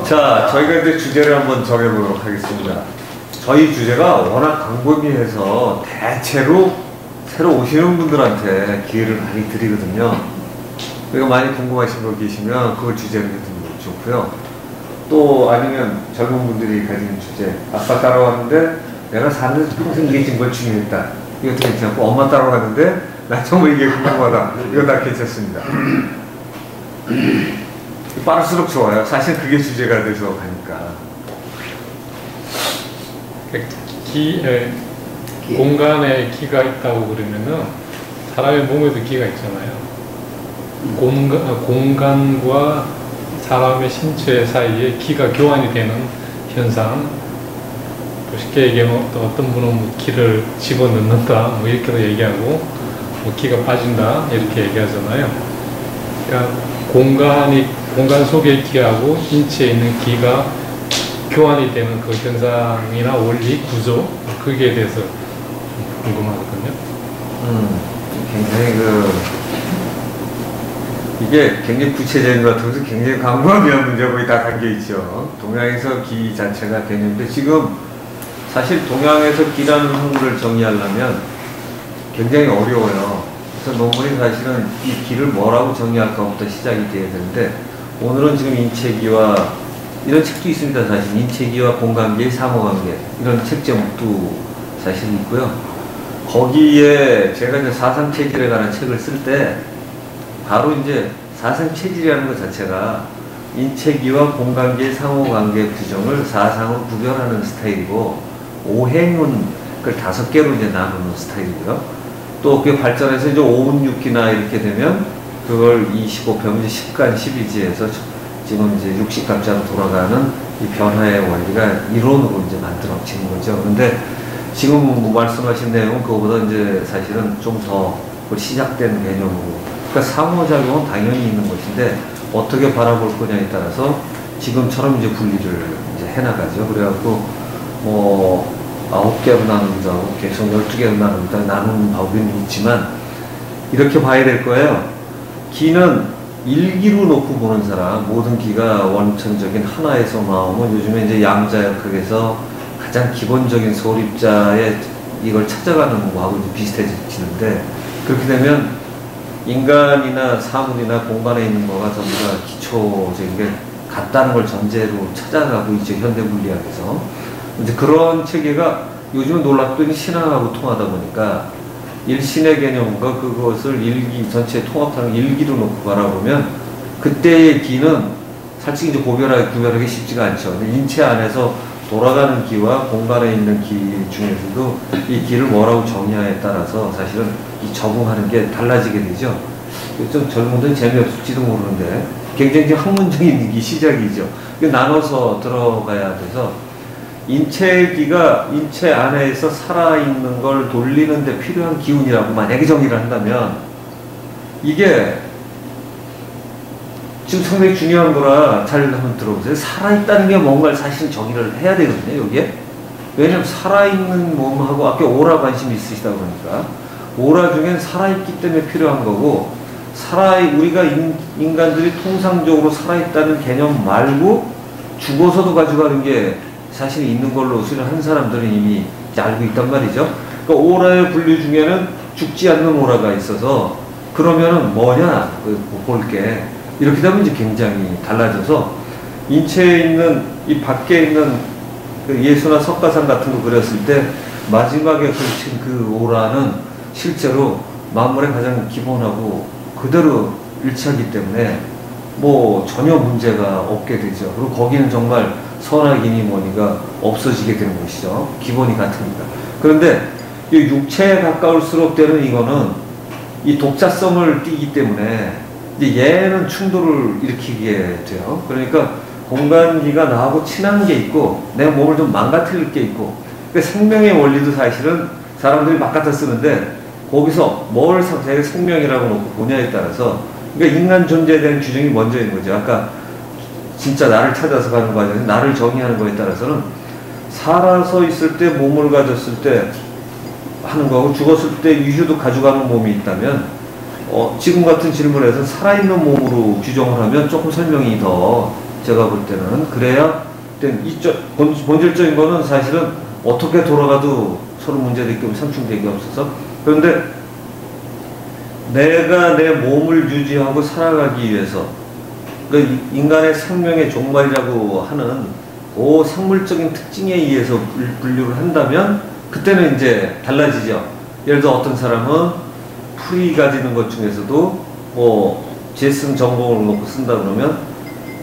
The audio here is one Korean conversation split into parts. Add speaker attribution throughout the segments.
Speaker 1: 자, 저희가 이제 주제를 한번 정해보도록 하겠습니다. 저희 주제가 워낙 광범위해서 대체로 새로 오시는 분들한테 기회를 많이 드리거든요. 그러니까 많이 궁금하신 거 계시면 그걸 주제로 해두면 좋고요. 또 아니면 젊은 분들이 가지는 주제, 아빠 따라왔는데 내가 사는 평생 이게 지금 걸 중요했다, 이것도 괜찮고, 엄마 따라왔는데 나 정말 이게 궁금하다, 이거 다 괜찮습니다. 빠를수록 좋아요. 사실 그게 주제가 돼서 가니까.
Speaker 2: 공간에 기가 있다고 그러면은 사람의 몸에도 기가 있잖아요. 공간과 사람의 신체 사이에 기가 교환이 되는 현상. 또 쉽게 얘기하면 또 어떤 분은 뭐 기를 집어넣는다, 뭐 이렇게도 얘기하고, 뭐 기가 빠진다 이렇게 얘기하잖아요. 그러니까 공간 속의 기하고 인체에 있는 기가 교환이 되는 그 현상이나 원리, 구조, 거기에 대해서 궁금하거든요.
Speaker 1: 굉장히 이게 굉장히 구체적인 것 같아서 굉장히 광범위한 문제가 거의 다 담겨있죠. 동양에서 기 자체가 개념인데, 지금 사실 동양에서 기라는 학문을 정의하려면 굉장히 어려워요. 그래서 논문이 사실은 이 기를 뭐라고 정의할까부터 시작이 돼야 되는데, 오늘은 지금 인체기와 이런 책도 있습니다. 사실 인체기와 공간기의 상호관계, 이런 책 제목도 사실 있고요. 거기에 제가 이제 사상체질에 관한 책을 쓸 때 바로 이제 사상체질이라는 것 자체가 인체기와 공간기의 상호관계 규정을 사상으로 구별하는 스타일이고, 오행은 그걸 5개로 이제 나누는 스타일이고요. 또 그게 발전해서 이제 5운육기나 이렇게 되면 그걸 25평, 이제 10간 12지에서 지금 이제 60갑자로 돌아가는 이 변화의 원리가 이론으로 이제 만들어지는 거죠. 그런데 지금 말씀하신 내용은 그거보다 이제 사실은 좀 더 시작된 개념으로, 그러니까 상호작용은 당연히 있는 것인데 어떻게 바라볼 거냐에 따라서 지금처럼 이제 분리를 이제 해나가죠. 그래갖고 뭐 9개로 나눈다, 계속 12개로 나눈다, 나누는 법은 있지만 이렇게 봐야 될 거예요. 기는 일기로 놓고 보는 사람, 모든 기가 원천적인 하나에서 나오면 요즘에 이제 양자역학에서 가장 기본적인 소립자의 이걸 찾아가는 거하고 비슷해지는데, 그렇게 되면 인간이나 사물이나 공간에 있는 거가 전부 다 기초적인 게 같다는 걸 전제로 찾아가고 있죠, 현대 물리학에서. 이제 그런 체계가 요즘은 놀랍더니 신앙하고 통하다 보니까 일신의 개념과 그것을 일기 전체 통합하는 일기로 놓고 바라보면 그때의 기는 사실 이제 구별하기 쉽지가 않죠. 근데 인체 안에서 돌아가는 기와 공간에 있는 기 중에서도 이 기를 뭐라고 정의하에 따라서 사실은 이 적응하는 게 달라지게 되죠. 좀 젊은 분들은 재미없을지도 모르는데 굉장히 학문적인 이 시작이죠. 이게 나눠서 들어가야 돼서, 인체의 기가 인체 안에서 살아있는 걸 돌리는 데 필요한 기운이라고 만약에 정의를 한다면, 이게 지금 상당히 중요한 거라 잘 한번 들어보세요. 살아있다는 게 뭔가를 사실 정의를 해야 되거든요, 여기에. 왜냐면 살아있는 몸하고 아까 오라 관심이 있으시다 보니까 오라 중엔 살아있기 때문에 필요한 거고, 우리가 인간들이 통상적으로 살아있다는 개념 말고 죽어서도 가져가는 게 사실 있는 걸로 수련한 사람들은 이미 알고 있단 말이죠. 그러니까 오라의 분류 중에는 죽지 않는 오라가 있어서, 그러면은 뭐냐 볼게, 이렇게 되면 이제 굉장히 달라져서 인체에 있는 이 밖에 있는 그 예수나 석가상 같은 거 그렸을 때 마지막에 그려진 그 오라는 실제로 만물의 가장 기본하고 그대로 일치하기 때문에 뭐 전혀 문제가 없게 되죠. 그리고 거기는 정말 선악이니 뭐니가 없어지게 되는 것이죠. 기본이 같으니까. 그런데 이 육체에 가까울수록 되는 이거는 이 독자성을 띠기 때문에 이제 얘는 충돌을 일으키게 돼요. 그러니까 공간기가 나하고 친한 게 있고 내 몸을 좀 망가뜨릴 게 있고, 그러니까 생명의 원리도 사실은 사람들이 막 갖다 쓰는데 거기서 뭘 자기 생명이라고 놓고 보냐에 따라서, 그러니까 인간 존재에 대한 규정이 먼저인 거죠. 아까 진짜 나를 찾아서 가는 거 아니라 나를 정의하는 거에 따라서는 살아서 있을 때 몸을 가졌을 때 하는 거하고 죽었을 때 유휴도 가져가는 몸이 있다면 지금 같은 질문에서 살아있는 몸으로 규정을 하면 조금 설명이 더 제가 볼 때는. 그래야 본질적인 거는 사실은 어떻게 돌아가도 서로 문제되기 상충되기 없어서. 그런데 내가 내 몸을 유지하고 살아가기 위해서 그 인간의 생명의 종말이라고 하는 그 생물적인 특징에 의해서 분류를 한다면 그때는 이제 달라지죠. 예를 들어 어떤 사람은 풀이 가지는 것 중에서도 뭐 재승 전공을 놓고 쓴다 그러면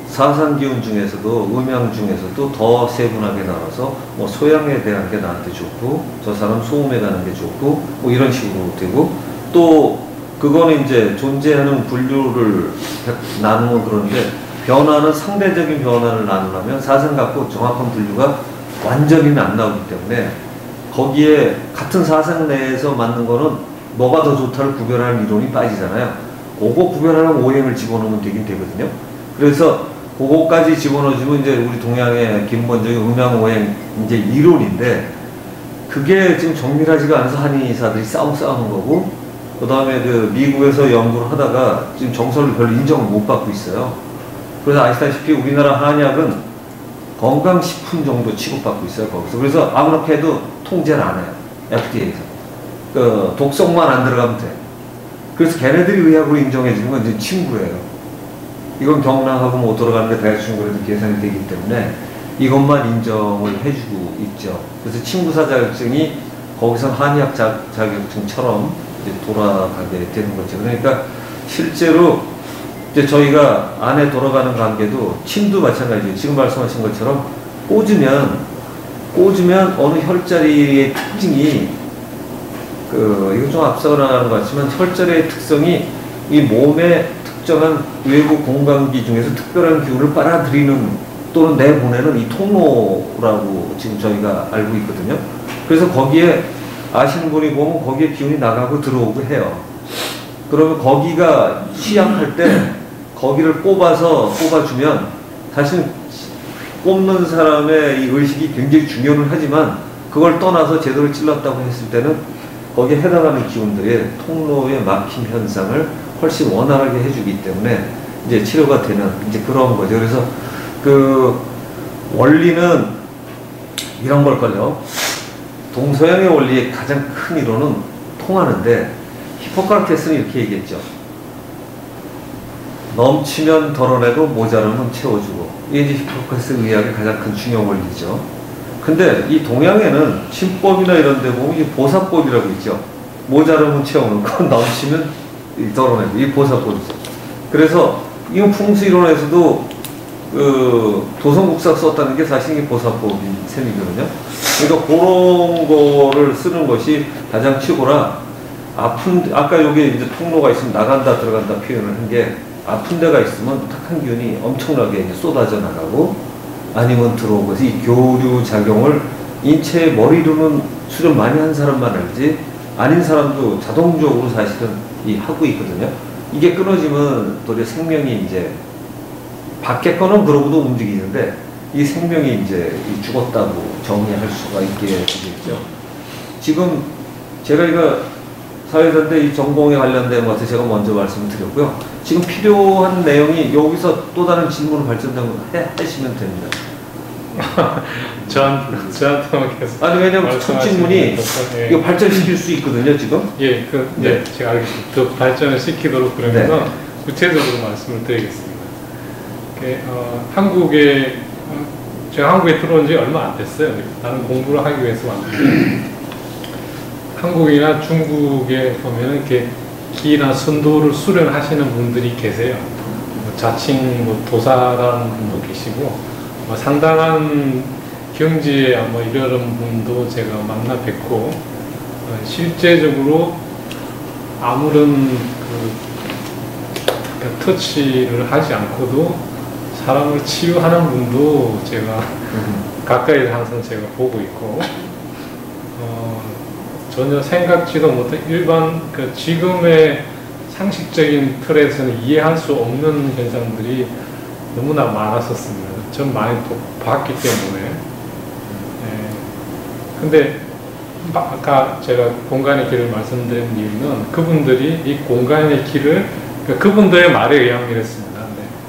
Speaker 1: 사상기운 중에서도 음양 중에서도 더 세분하게 나눠서 뭐 소양에 대한 게 나한테 좋고 저 사람 소음에 가는 게 좋고 뭐 이런 식으로 되고, 또 그거는 이제 존재하는 분류를 나누면 그런데 변화는 상대적인 변화를 나누려면 사상 갖고 정확한 분류가 완전히는 안 나오기 때문에 거기에 같은 사상 내에서 맞는 거는 뭐가 더 좋다를 구별하는 이론이 빠지잖아요. 그거 구별하는 오행을 집어넣으면 되긴 되거든요. 그래서 그거까지 집어넣어주면 이제 우리 동양의 기본적인 음양오행 이제 이론인데, 그게 지금 정밀하지가 않아서 한의사들이 싸우는 거고, 그 다음에 그 미국에서 연구를 하다가 지금 정설을 별로 인정을 못 받고 있어요. 그래서 아시다시피 우리나라 한약은 건강식품 정도 취급받고 있어요, 거기서. 그래서 아무렇게 해도 통제를 안 해요, FDA에서. 그 독성만 안 들어가면 돼. 그래서 걔네들이 의학으로 인정해주는 건 이제 침구예요. 이건 경락하고 못 들어가는 게 대충 그래도 계산이 되기 때문에 이것만 인정을 해주고 있죠. 그래서 침구사 자격증이 거기선 한의학 자격증처럼 이제 돌아가게 되는 거죠. 그러니까 실제로 이제 저희가 안에 돌아가는 관계도 침도 마찬가지예요. 지금 말씀하신 것처럼 꽂으면 어느 혈자리의 특징이 이거 좀 앞서 나가는 것 같지만 혈자리의 특성이 이 몸의 특정한 외부 공간기 중에서 특별한 기운을 빨아들이는 또는 내보내는 이 통로라고 지금 저희가 알고 있거든요. 그래서 거기에 아시는 분이 보면 거기에 기운이 나가고 들어오고 해요. 그러면 거기가 취약할 때 거기를 뽑아주면 사실 뽑는 사람의 이 의식이 굉장히 중요는 하지만 그걸 떠나서 제대로 찔렀다고 했을 때는 거기에 해당하는 기운들의 통로의 막힘 현상을 훨씬 원활하게 해주기 때문에 이제 치료가 되는 이제 그런 거죠. 그래서 그 원리는 이런 걸걸요. 동서양의 원리의 가장 큰 이론은 통하는데 히포크라테스는 이렇게 얘기했죠. 넘치면 덜어내고 모자라면 채워주고. 이게 이제 히포크라테스 의학의 가장 큰 중요 원리죠. 근데 이 동양에는 침법이나 이런 데 보면 이 보사법이라고 있죠. 모자라면 채워놓고 넘치면 덜어내고. 이 보사법이죠. 그래서 이건 풍수 이론에서도 도성국사 썼다는 게 사실 이게 보사법인 셈이거든요. 그러니까 그런 거를 쓰는 것이 가장 최고라. 아까 여기 이제 통로가 있으면 나간다 들어간다 표현을 한 게, 아픈 데가 있으면 탁한 기운이 엄청나게 이제 쏟아져 나가고 아니면 들어오고, 이 교류 작용을 인체의 머리로는 수련 많이 한 사람만 알지 아닌 사람도 자동적으로 사실은 하고 있거든요. 이게 끊어지면 도리어 생명이 이제 밖에 거는 그러고도 움직이는데 이 생명이 이제 죽었다고 정의할 수가 있게 되겠죠. 지금 제가 이거 사회사인데 이 전공에 관련된 것을 제가 먼저 말씀을 드렸고요. 지금 필요한 내용이 여기서 또 다른 질문을 발전되면 하시면 됩니다.
Speaker 2: 저한테만 계속.
Speaker 1: 아니, 왜냐면 첫 질문이
Speaker 2: 예.
Speaker 1: 이거 발전시킬 수 있거든요, 지금.
Speaker 2: 예,
Speaker 1: 네.
Speaker 2: 제가 알겠습니다. 더 발전을 시키도록 그러면서 구체적으로 말씀을 드리겠습니다. 제가 한국에 들어온 지 얼마 안 됐어요. 나는 공부를 하기 위해서 왔는데, 한국이나 중국에 보면은 이렇게 기나 선도를 수련하시는 분들이 계세요. 자칭 도사라는 분도 계시고, 상당한 경지에 이런 분도 제가 만나 뵙고, 실제적으로 아무런 터치를 하지 않고도 사람을 치유하는 분도 제가 가까이서 항상 제가 보고 있고, 전혀 생각지도 못한 일반 지금의 상식적인 틀에서는 이해할 수 없는 현상들이 너무나 많았었습니다. 전 많이 또 봤기 때문에. 근데 아까 제가 공간의 길을 말씀드린 이유는 그분들이 이 공간의 길을, 그분들의 말에 의하면 이랬습니다.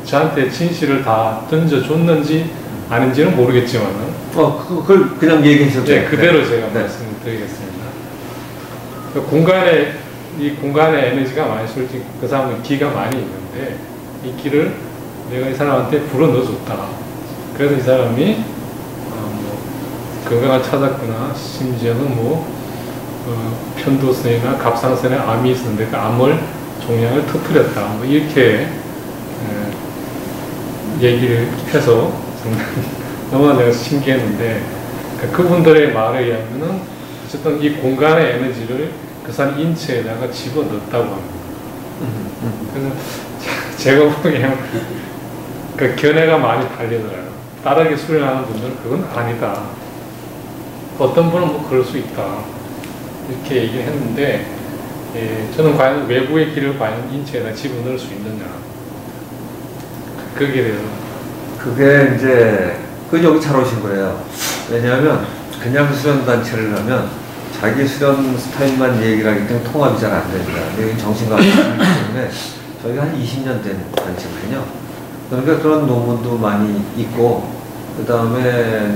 Speaker 2: 저한테 진실을 다 던져줬는지 아닌지는 모르겠지만은
Speaker 1: 그걸 그냥 얘기하셔도 돼요.
Speaker 2: 네, 그대로 제가
Speaker 1: 네.
Speaker 2: 말씀을 드리겠습니다. 그 공간에, 이 공간의 에너지가 많이, 솔직히 그 사람은 기가 많이 있는데, 이 기를 내가 이 사람한테 불어 넣어줬다. 그래서 이 사람이 건강을 찾았거나, 심지어는 편도선이나 갑상선에 암이 있었는데 그 암을 종양을 터뜨렸다. 이렇게 얘기를 해서 정말 너무나 내가 신기했는데, 그분들의 말에 의하면은 어쨌든 이 공간의 에너지를 그 사람 인체에다가 집어넣었다고 합니다. 그래서 제가 보기에는 그 견해가 많이 달리더라고요. 다르게 수련하는 분들은 그건 아니다. 어떤 분은 그럴 수 있다. 이렇게 얘기를 했는데, 저는 과연 외부의 기를 과연 인체에다 집어넣을 수 있느냐. 거기에 대해서.
Speaker 1: 그게 이제, 여기 잘 오신 거예요. 왜냐하면, 그냥 수련단체를 가면, 자기 수련 스타일만 얘기를 하기 때문에 통합이 잘 안 됩니다. 여기 정신과학이기 때문에, 저희가 한 20년 된 단체거든요. 그러니까 그런 논문도 많이 있고, 그 다음에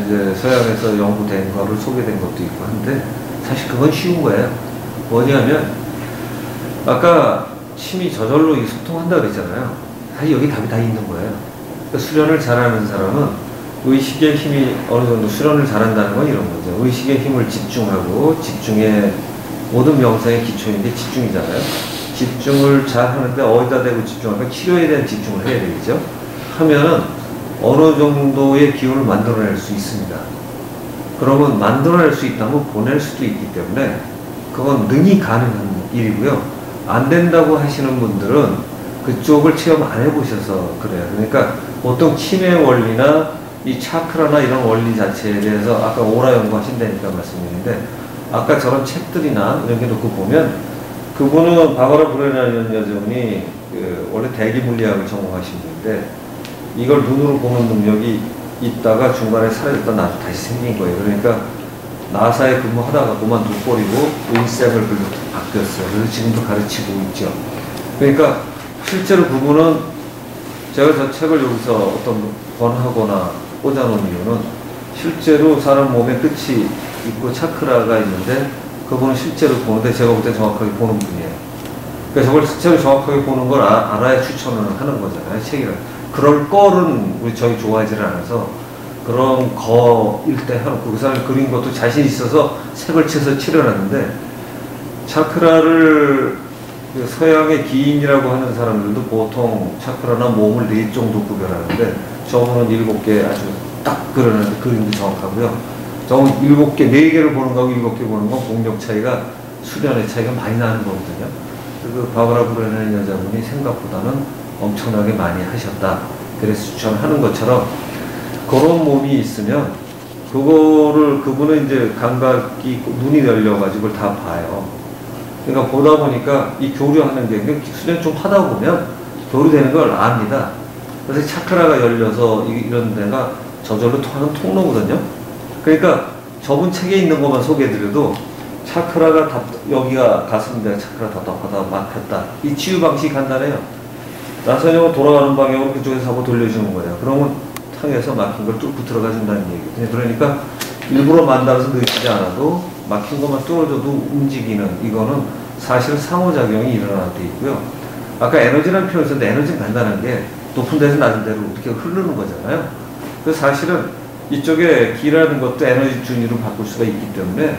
Speaker 1: 이제 서양에서 연구된 거를 소개된 것도 있고 한데, 사실 그건 쉬운 거예요. 뭐냐면, 아까 침이 저절로 소통한다 그랬잖아요. 사실 여기 답이 다 있는 거예요. 그러니까 수련을 잘하는 사람은 의식의 힘이 어느 정도 수련을 잘한다는 건 이런 거죠. 의식의 힘을 집중하고, 집중의 모든 명상의 기초인데 집중이잖아요. 집중을 잘 하는데 어디다 대고 집중하면 치료에 대한 집중을 해야 되겠죠. 하면은 어느 정도의 기운을 만들어낼 수 있습니다. 그러면 만들어낼 수 있다면 보낼 수도 있기 때문에 그건 능히 가능한 일이고요. 안 된다고 하시는 분들은 그쪽을 체험 안 해보셔서 그래요. 그러니까 보통 침의 원리나 이 차크라나 이런 원리 자체에 대해서 아까 오라 연구하신다니까 말씀드렸는데, 아까 저런 책들이나 이런 게 놓고 보면 그분은 바바라 브레나라는 여자분이 원래 대기물리학을 전공하신 분인데, 이걸 눈으로 보는 능력이 있다가 중간에 사라졌다 나서 다시 생긴 거예요. 그러니까 나사에 근무하다가 그만둬버리고 의쌤을 바뀌었어요. 그래서 지금도 가르치고 있죠. 그러니까 실제로 그분은, 제가 저 책을 여기서 어떤 권하거나 꽂아놓은 이유는, 실제로 사람 몸에 끝이 있고 차크라가 있는데 그분은 실제로 보는데 제가 볼 때 정확하게 보는 분이에요. 그러니까 저걸 실제로 정확하게 보는 걸 알아야 추천을 하는 거잖아요, 책이라. 그럴 거는 저희 좋아하지를 않아서 그런 거일 때 해놓고, 그 사람이 그린 것도 자신 있어서 색을 쳐서 칠해놨는데, 차크라를 서양의 기인이라고 하는 사람들도 보통 차크라나 몸을 4 정도 구별하는데, 저분은 7개 아주 딱 그러는데 그림도 정확하고요. 저분 7개, 4개를 보는 거하고 7개 보는 건 공력 차이가, 수련의 차이가 많이 나는 거거든요. 그 바바라 브레나라는 여자분이 생각보다는 엄청나게 많이 하셨다. 그래서 추천하는 것처럼 그런 몸이 있으면 그분은 이제 감각이 눈이 열려가지고 그걸 다 봐요. 그러니까 보다 보니까 이 교류하는 게, 수련 좀 하다 보면 교류되는 걸 압니다. 그래서 차크라가 열려서 이런 데가 저절로 통하는 통로거든요. 그러니까 저분 책에 있는 것만 소개해드려도, 차크라가 여기가 가슴인데 차크라 답답하다, 막혔다. 이 치유 방식이 간단해요. 나선형은 돌아가는 방향으로 그쪽에서 한번 돌려주는 거예요. 그러면 탕에서 막힌 걸 뚫고 들어가준다는 얘기거든요. 그러니까 일부러 만들어서 넣지 않아도 막힌 것만 뚫어줘도 움직이는, 이거는 사실은 상호작용이 일어나게 돼 있고요. 아까 에너지라는 표현을 썼는데, 에너지는 간단한 게 높은 데서 낮은 데로 어떻게 흐르는 거잖아요. 그래서 사실은 이쪽에 기라는 것도 에너지 준위로 바꿀 수가 있기 때문에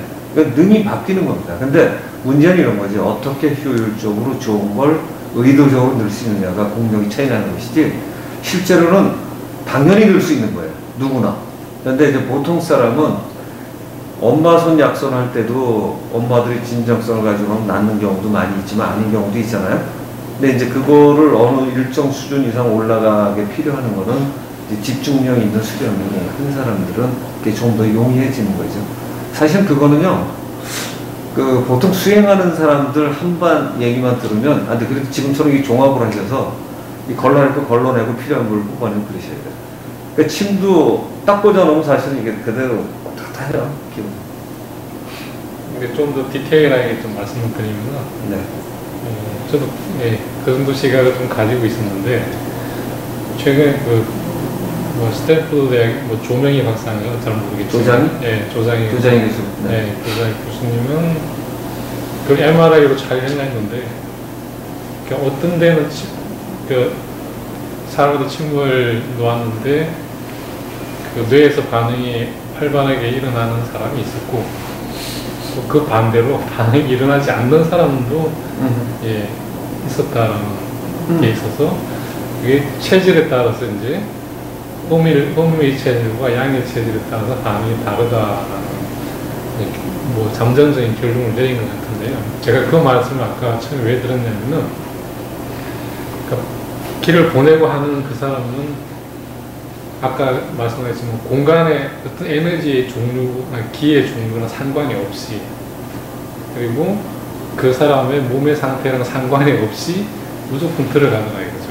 Speaker 1: 능히 바뀌는 겁니다. 근데 문제는 이런 거지. 어떻게 효율적으로 좋은 걸 의도적으로 넣을 수 있느냐가 공력이 차이 나는 것이지, 실제로는 당연히 넣을 수 있는 거예요. 누구나. 그런데 이제 보통 사람은 엄마 손 약손할 때도 엄마들이 진정성을 가지고 낳는 경우도 많이 있지만 아닌 경우도 있잖아요. 근데 이제 그거를 어느 일정 수준 이상 올라가게 필요하는 거는 이제 집중력 있는 수련을 한 사람들은 그게 좀 더 용이해지는 거죠. 사실 그거는요, 보통 수행하는 사람들 한반 얘기만 들으면, 근데 그래도 지금처럼 이 종합을 하셔서 이 걸러낼 거 걸러내고 필요한 걸 뽑아내고 그러셔야 돼요. 그러니까 침도 딱 꽂아놓으면 사실은 이게 그대로 다 해요. 기분.
Speaker 2: 이게 좀 더 디테일하게 좀 말씀을 드리면,
Speaker 1: 네.
Speaker 2: 저도 그 정도 시각을 좀 가지고 있었는데, 최근에 뭐 스탠포드 대학 뭐 조명희 박사인가 잘 모르겠지만
Speaker 1: 조장희?
Speaker 2: 네, 조장희
Speaker 1: 교수.
Speaker 2: 네, 조장희 교수님은 그 MRI로 촬영을 했는데 어떤 데는 사람한테 침을 놓았는데 그 뇌에서 반응이 활발하게 일어나는 사람이 있었고 그 반대로 반응이 일어나지 않는 사람도 예, 있었다는 게 있어서 그게 체질에 따라서 이제 음의 체질과 양의 체질에 따라서 반응이 다르다라는 뭐 잠정적인 결론을 내린 것 같은데요. 제가 그 말씀을 아까 처음에 왜 들었냐면은 그러니까 길을 보내고 하는 그 사람은 아까 말씀하셨지만 공간의 어떤 에너지의 종류나 기의 종류나 상관이 없이 그리고 그 사람의 몸의 상태랑 상관이 없이 무조건 들어가더라 이거죠.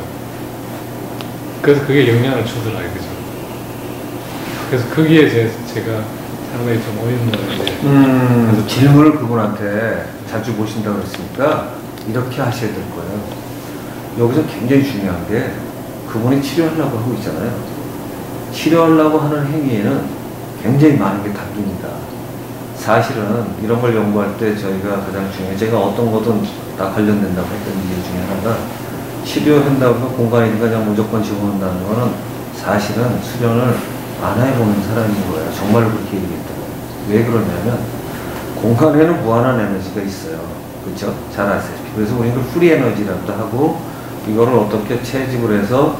Speaker 2: 그래서 그게 영향을 주더라 이거죠. 그래서 거기에 제가 상당히 좀 어이없는
Speaker 1: 그래서 질문을 그분한테 자주 보신다고 했으니까 이렇게 하셔야 될 거예요. 여기서 굉장히 중요한 게 그분이 치료하려고 하고 있잖아요. 치료하려고 하는 행위에는 굉장히 많은 게 담깁니다. 사실은 이런 걸 연구할 때 저희가 가장 중요해 제가 어떤 거든 다 관련된다고 했던 이유 중에 하나가 치료한다고 해서 공간에 그냥 무조건 집어넣는다는 거는 사실은 수련을 안 해보는 사람인 거예요. 정말로 그렇게 얘기했던 거예요. 왜 그러냐면 공간에는 무한한 에너지가 있어요. 그렇죠? 잘 아시다시피. 그래서 우리는 프리 에너지라고도 하고 이거를 어떻게 채집을 해서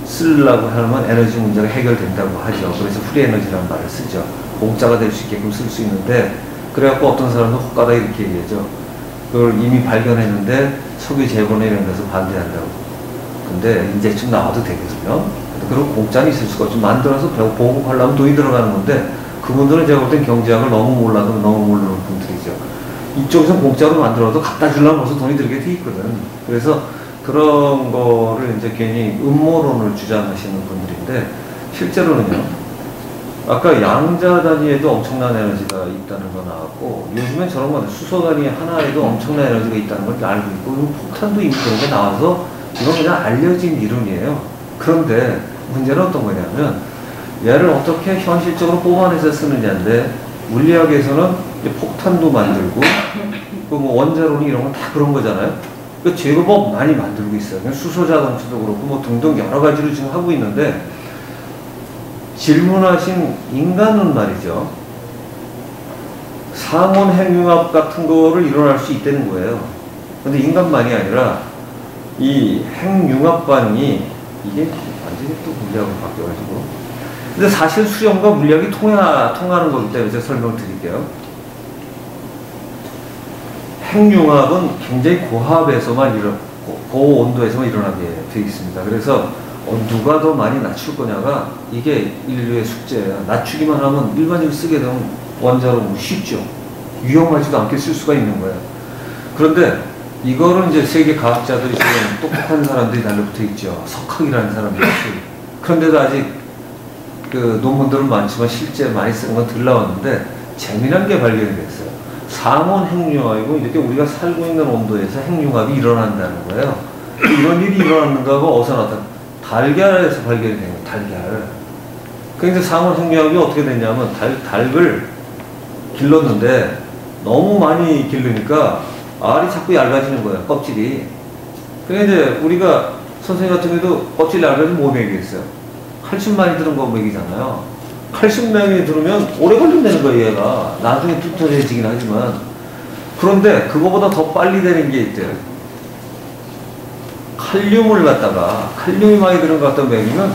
Speaker 1: 쓰려고 하면 에너지 문제가 해결된다고 하죠. 그래서 프리 에너지라는 말을 쓰죠. 공짜가 될 수 있게끔 쓸 수 있는데 그래갖고 어떤 사람은 혹가다 이렇게 얘기하죠. 그걸 이미 발견했는데 석유 재본에 이런 데서 반대한다고. 근데 이제 좀 나와도 되겠어요. 그리고 공짜는 있을 수가 없죠. 만들어서 보급하려면 돈이 들어가는 건데 그분들은 제가 볼 땐 경제학을 너무 몰라도 너무 모르는 분들이죠. 이쪽에서 공짜로 만들어도 갖다 주려면 벌써 돈이 들게 돼 있거든. 그래서 그런 거를 이제 괜히 음모론을 주장하시는 분들인데 실제로는요. 아까 양자 단위에도 엄청난 에너지가 있다는 거 나왔고 요즘엔 저런 거 수소 단위 하나에도 엄청난 에너지가 있다는 걸 알고 있고 폭탄도 이미 그런 게 나와서 이건 그냥 알려진 이론이에요. 그런데 문제는 어떤 거냐면 얘를 어떻게 현실적으로 뽑아내서 쓰느냐인데 물리학에서는 이제 폭탄도 만들고 그 뭐 원자론이 이런 건 다 그런 거잖아요. 그 제법 많이 만들고 있어요. 수소 자동차도 그렇고 뭐 등등 여러 가지로 지금 하고 있는데 질문하신 인간은 말이죠. 상온 핵융합 같은 거를 일어날 수 있다는 거예요. 근데 인간만이 아니라 이 핵융합 반응이 이게 완전히 또 물리학으로 바뀌어가지고 근데 사실 수렴과 물리학이 통하는 거기 때문에 제가 설명을 드릴게요. 핵융합은 굉장히 고압에서만 고온도에서만 일어나게 되어 있습니다. 그래서 누가 더 많이 낮출 거냐가 이게 인류의 숙제예요. 낮추기만 하면 일반적으로 쓰게 되면 원자로 쉽죠. 위험하지도 않게 쓸 수가 있는 거예요. 그런데 이거는 이제 세계 과학자들이 지금 똑똑한 사람들이 달려붙어 있죠. 석학이라는 사람들이. 그런데도 아직 그 논문들은 많지만 실제 많이 쓰는 건 덜 나왔는데 재미난 게 발견이 됐어요. 상온 핵융합이고 이렇게 우리가 살고 있는 온도에서 핵융합이 일어난다는 거예요. 이런 일이 일어났는가가 어디서 나타나? 달걀에서 발견이 된 거예요. 달걀. 그런데 상온 핵융합이 어떻게 됐냐면 닭을 길렀는데 너무 많이 기르니까 알이 자꾸 얇아지는 거예요. 껍질이. 그러니까 이제 우리가 선생님 같은 경우도 껍질이 얇아지면 뭐 먹이겠어요? 칼슘 많이 들은 거 먹이잖아요. 칼슘 많이 들으면 오래 걸린다는 거예요. 얘가. 나중에 뚱뚱해지긴 하지만. 그런데 그거보다 더 빨리 되는 게 있대요. 칼륨을 갖다가 칼륨이 많이 들은 것 갖다 먹이면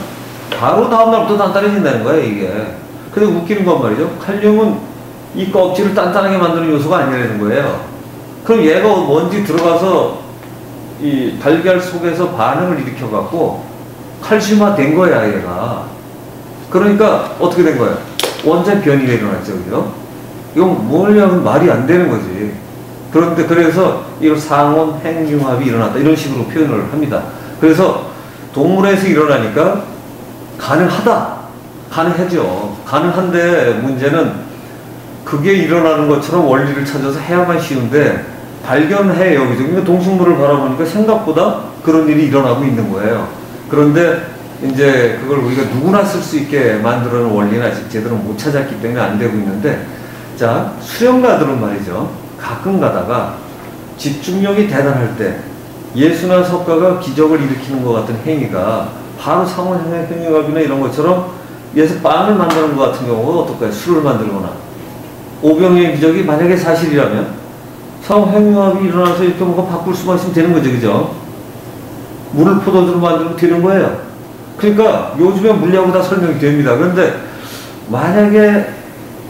Speaker 1: 바로 다음날부터 단단해진다는 거예요. 이게. 근데 웃기는 건 말이죠. 칼륨은 이 껍질을 단단하게 만드는 요소가 아니라는 거예요. 그럼 얘가 뭔지 들어가서 이 달걀 속에서 반응을 일으켜갖고 칼슘화 된 거야, 얘가. 그러니까 어떻게 된 거야? 원자 변이가 일어났죠, 그죠? 이건 뭐냐면 말이 안 되는 거지. 그런데 그래서 이런 상온 핵융합이 일어났다 이런 식으로 표현을 합니다. 그래서 동물에서 일어나니까 가능하죠. 가능한데 문제는 그게 일어나는 것처럼 원리를 찾아서 해야만 쉬운데 발견해요. 그죠? 그러니까 동식물을 바라보니까 생각보다 그런 일이 일어나고 있는 거예요. 그런데 이제 그걸 우리가 누구나 쓸 수 있게 만들어 놓은 원리는 아직 제대로 못 찾았기 때문에 안 되고 있는데, 자, 수련가들은 말이죠. 가끔 가다가 집중력이 대단할 때 예수나 석가가 기적을 일으키는 것 같은 행위가 바로 상호행위학이나 이런 것처럼 예수 빵을 만드는 것 같은 경우가 어떨까요? 술을 만들거나 오병이의 기적이 만약에 사실이라면 상호행위학이 일어나서 이렇게 뭔가 바꿀 수만 있으면 되는 거죠, 그죠? 물을 포도주로 만들면 되는 거예요. 그러니까 요즘에 물리하고 다 설명이 됩니다. 그런데 만약에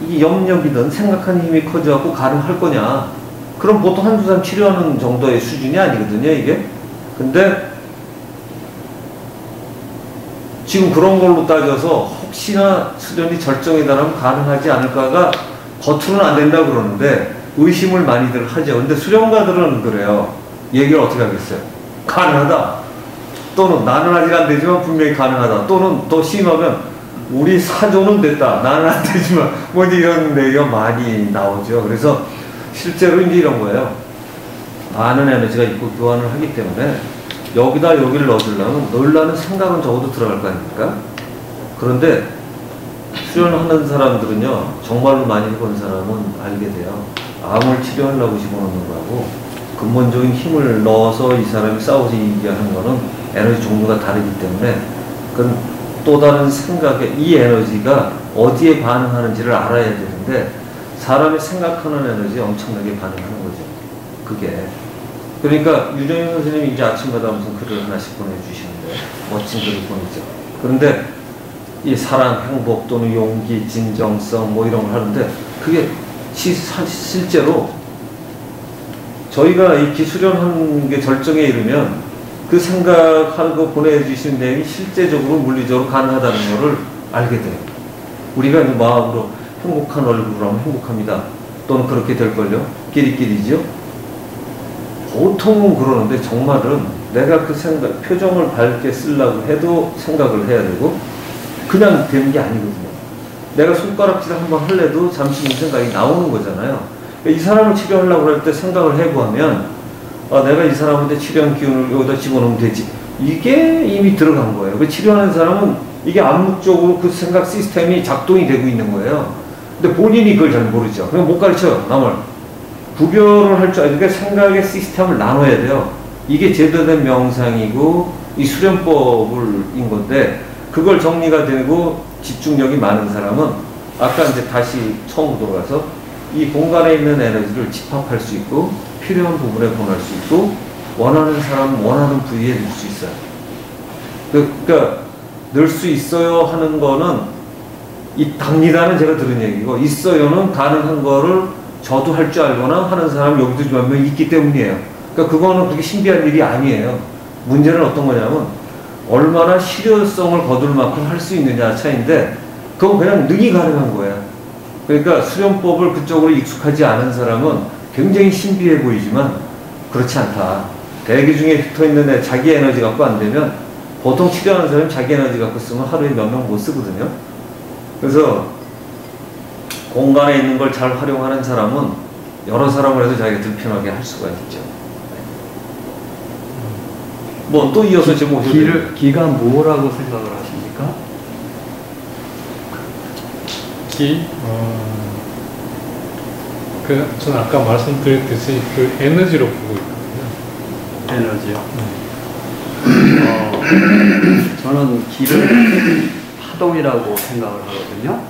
Speaker 1: 이 염력이든 생각하는 힘이 커져갖고 가능할 거냐? 그럼 보통 한두 사람 치료하는 정도의 수준이 아니거든요, 이게. 근데 지금 그런 걸로 따져서 혹시나 수련이 절정이다라면 가능하지 않을까가 겉으로는 안 된다고 그러는데 의심을 많이들 하죠. 근데 수련가들은 그래요. 얘기를 어떻게 하겠어요? 가능하다. 또는 나는 아직 안 되지만 분명히 가능하다. 또는 더 심하면 우리 사조는 됐다. 나는 안 되지만 뭐 이제 이런 얘기가 많이 나오죠. 그래서 실제로 이제 이런 거예요. 많은 에너지가 있고 교환을 하기 때문에 여기다 여기를 넣어주려면 넣으려는 생각은 적어도 들어갈 거 아닙니까? 그런데 수련하는 사람들은요, 정말로 많이 해본 사람은 알게 돼요. 암을 치료하려고 집어넣는 거하고 근본적인 힘을 넣어서 이 사람이 싸우지 하는 거는 에너지 종류가 다르기 때문에 그건 또 다른 생각에 이 에너지가 어디에 반응하는지를 알아야 되는데 사람이 생각하는 에너지에 엄청나게 반응하는 거죠. 그게. 그러니까 유정인 선생님이 이제 아침마다 무슨 글을 하나씩 보내주시는데 멋진 글을 보내죠. 그런데 이 사랑, 행복 또는 용기, 진정성 뭐 이런 걸 하는데 그게 실제로 저희가 이 기수련하는 게 절정에 이르면 그 생각하고 보내주시는 내용이 실제적으로 물리적으로 가능하다는 것을 알게 돼요. 우리가 이제 마음으로 행복한 얼굴로 하면 행복합니다. 또는 그렇게 될걸요. 끼리끼리죠. 보통은 그러는데 정말은 내가 그 생각, 표정을 밝게 쓰려고 해도 생각을 해야 되고 그냥 되는 게 아니거든요. 내가 손가락질 한번 할래도 잠시 이 생각이 나오는 거잖아요. 이 사람을 치료하려고 할 때 생각을 해보면 내가 이 사람한테 치료한 기운을 여기다 집어넣으면 되지. 이게 이미 들어간 거예요. 그 치료하는 사람은 이게 암묵적으로 그 생각 시스템이 작동이 되고 있는 거예요. 근데 본인이 그걸 잘 모르죠. 그냥 못 가르쳐요, 남을. 구별을 할 줄 알니까 생각의 시스템을 나눠야 돼요. 이게 제대로 된 명상이고 이 수련법인 건데 그걸 정리가 되고 집중력이 많은 사람은 아까 이제 다시 처음으로 돌아가서 이 공간에 있는 에너지를 집합할 수 있고 필요한 부분에 보낼 수 있고 원하는 사람은 원하는 부위에 넣을 수 있어요. 그러니까 넣을 수 있어요 하는 거는 답니다는 제가 들은 얘기고 있어요는 가능한 거를 저도 할 줄 알거나 하는 사람 여기도 몇 명 있기 때문이에요. 그러니까 그거는 그렇게 신비한 일이 아니에요. 문제는 어떤 거냐면 얼마나 실효성을 거둘 만큼 할 수 있느냐 차이인데 그건 그냥 능히 가능한 거예요. 그러니까 수련법을 그쪽으로 익숙하지 않은 사람은 굉장히 신비해 보이지만 그렇지 않다. 대기 중에 붙어있는 애 자기 에너지 갖고 안 되면 보통 치료하는 사람이 자기 에너지 갖고 쓰면 하루에 몇 명 못 쓰거든요. 그래서 공간에 있는 걸 잘 활용하는 사람은 여러 사람을 해도 자기가 불편하게 할 수가 있죠. 뭐 또 이어서 지금
Speaker 3: 기가 뭐라고 생각을 하십니까?
Speaker 2: 기? 저는 아까 말씀드렸듯이 그 에너지로 보고 있거든요.
Speaker 3: 에너지요? 저는 기를 파동이라고 생각을 하거든요.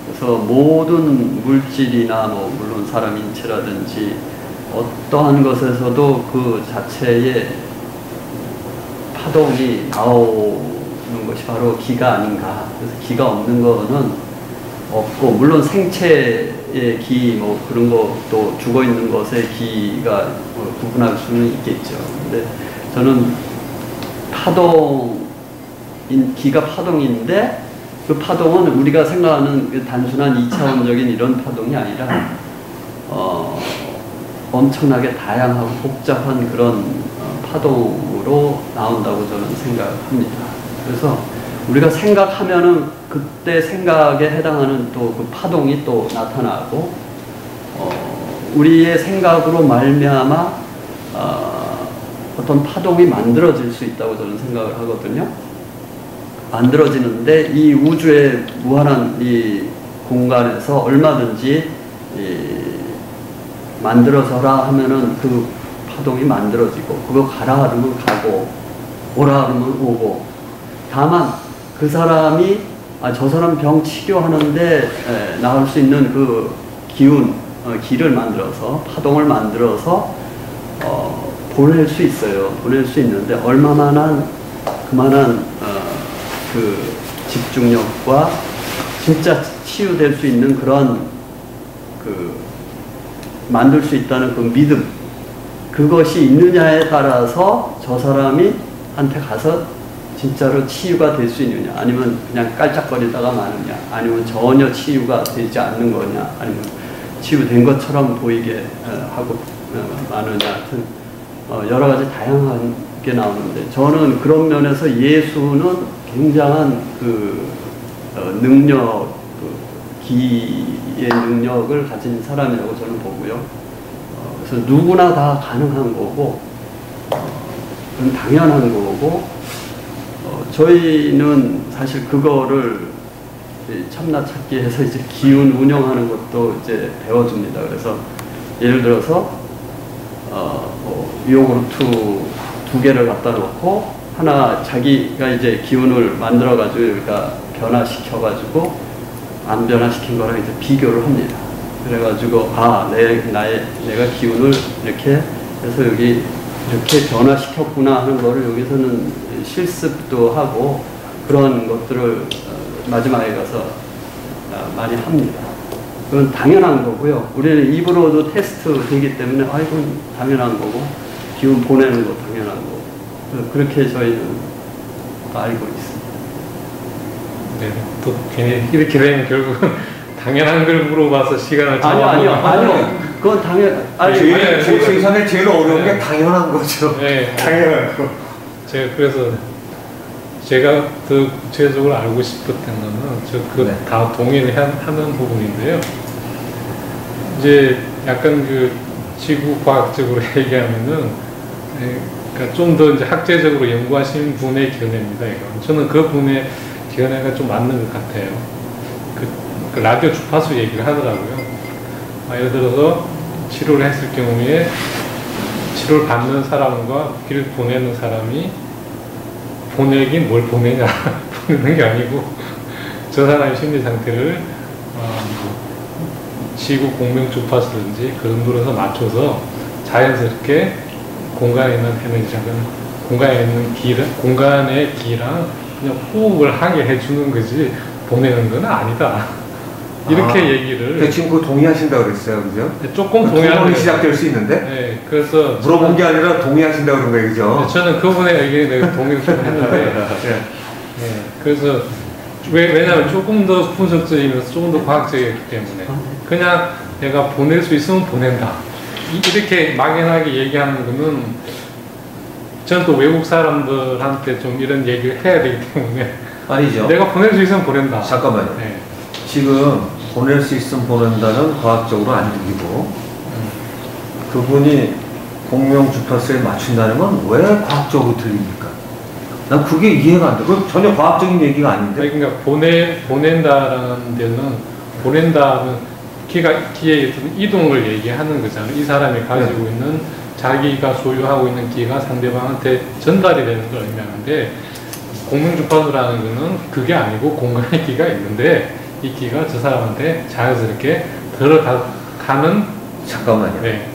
Speaker 3: 그래서 모든 물질이나 뭐 물론 사람 인체라든지 어떠한 것에서도 그 자체의 파동이 나오는 것이 바로 기가 아닌가. 그래서 기가 없는 거는 없고 물론 생체의 기 뭐 그런 것도 죽어 있는 것의 기가 구분할 수는 있겠죠. 근데 저는 기가 파동인데 그 파동은 우리가 생각하는 그 단순한 2차원적인 이런 파동이 아니라 엄청나게 다양하고 복잡한 그런 파동으로 나온다고 저는 생각합니다. 그래서 우리가 생각하면은 그때 생각에 해당하는 또 그 파동이 또 나타나고 우리의 생각으로 말미암아 어떤 파동이 만들어질 수 있다고 저는 생각을 하거든요. 만들어지는데 이 우주의 무한한 이 공간에서 얼마든지 만들어져라 하면은 그 파동이 만들어지고 그거 가라 하면 가고 오라 하면 오고 다만 그 사람이 저 사람 병 치료하는데 나올 수 있는 그 기를 만들어서 파동을 만들어서 보낼 수 있어요. 보낼 수 있는데 그만한 그 집중력과 진짜 치유될 수 있는 그런 그 만들 수 있다는 그 믿음 그것이 있느냐에 따라서 저 사람이 한테 가서 진짜로 치유가 될 수 있느냐 아니면 그냥 깔짝거리다가 마느냐 아니면 전혀 치유가 되지 않는 거냐 아니면 치유된 것처럼 보이게 하고 마느냐 하여튼 여러 가지 다양하게 나오는데 저는 그런 면에서 예수는 굉장한 그 능력, 기의 능력을 가진 사람이라고 저는 보고요. 그래서 누구나 다 가능한 거고, 그건 당연한 거고, 저희는 사실 그거를 참나 찾기 해서 이제 기운 운영하는 것도 이제 배워줍니다. 그래서 예를 들어서, 요구르트 2개를 갖다 놓고, 하나 자기가 이제 기운을 만들어가지고 여기다 변화시켜가지고 안 변화시킨 거랑 이제 비교를 합니다. 그래가지고 내가 기운을 이렇게 해서 여기 이렇게 변화시켰구나 하는 거를 여기서는 실습도 하고 그런 것들을 마지막에 가서 많이 합니다. 그건 당연한 거고요. 우리는 입으로도 테스트 되기 때문에 이건 당연한 거고 기운 보내는 거 당연한 거고 그렇게 저희는 알고 있습니다.
Speaker 2: 네, 또 괜히 이렇게 되면 결국은 당연한 걸 물어봐서 시간을
Speaker 3: 아니요. 그건
Speaker 1: 세상에 제일 어려운 게 당연한 거죠.
Speaker 2: 네,
Speaker 1: 당연한 거.
Speaker 2: 제가 더 구체적으로 알고 싶었던 거는 다 동의를 하는 부분인데요. 이제 약간 그 지구 과학적으로 얘기하면은 그러니까 좀 더 이제 학제적으로 연구하신 분의 견해입니다. 이거. 저는 그 분의 견해가 좀 맞는 것 같아요. 그 라디오 주파수 얘기를 하더라고요. 예를 들어서 치료를 했을 경우에 치료를 받는 사람과 귀를 보내는 사람이 보내긴 뭘 보내냐 보내는 게 아니고 저 사람의 심리 상태를 지구 공명 주파수든지 그런 거에서 맞춰서 자연스럽게 공간에 있는 에너지랑 공간의 기랑 그냥 호흡을 하게 해주는 거지 보내는 건 아니다. 이렇게 얘기를.
Speaker 1: 지금 그거 동의하신다고 그랬어요, 그죠?
Speaker 2: 조금 동의하는
Speaker 1: 시작될 수 있는데?
Speaker 2: 네, 그래서.
Speaker 1: 물어본 게 아니라 동의하신다고 그런 거예요, 그죠?
Speaker 2: 저는 그분의 의견에 동의를 좀 했는데. 그래서, 왜냐하면 조금 더 분석적이면서 조금 더 과학적이기 때문에. 그냥 내가 보낼 수 있으면 보낸다. 이렇게 막연하게 얘기하는 거는 저는 또 외국 사람들한테 좀 이런 얘기를 해야 되기 때문에.
Speaker 1: 아니죠.
Speaker 2: 내가 보낼 수 있으면 보낸다.
Speaker 1: 잠깐만요.
Speaker 2: 네.
Speaker 1: 지금 보낼 수 있으면 보낸다는 과학적으로 안 들리고 그분이 공명 주파수에 맞춘다는 건 왜 과학적으로 들립니까? 난 그게 이해가 안 돼. 그건 전혀 과학적인 얘기가 아닌데.
Speaker 2: 그러니까 보낸다라는 데는 보낸다는 기의 이동을 얘기하는 거잖아요. 이 사람이 가지고 있는 자기가 소유하고 있는 기가 상대방한테 전달이 되는 걸 의미하는데 공명 주파수라는 거는 그게 아니고 공간의 기가 있는데 이 기가 저 사람한테 자연스럽게 들어가는.
Speaker 1: 잠깐만요.
Speaker 2: 네.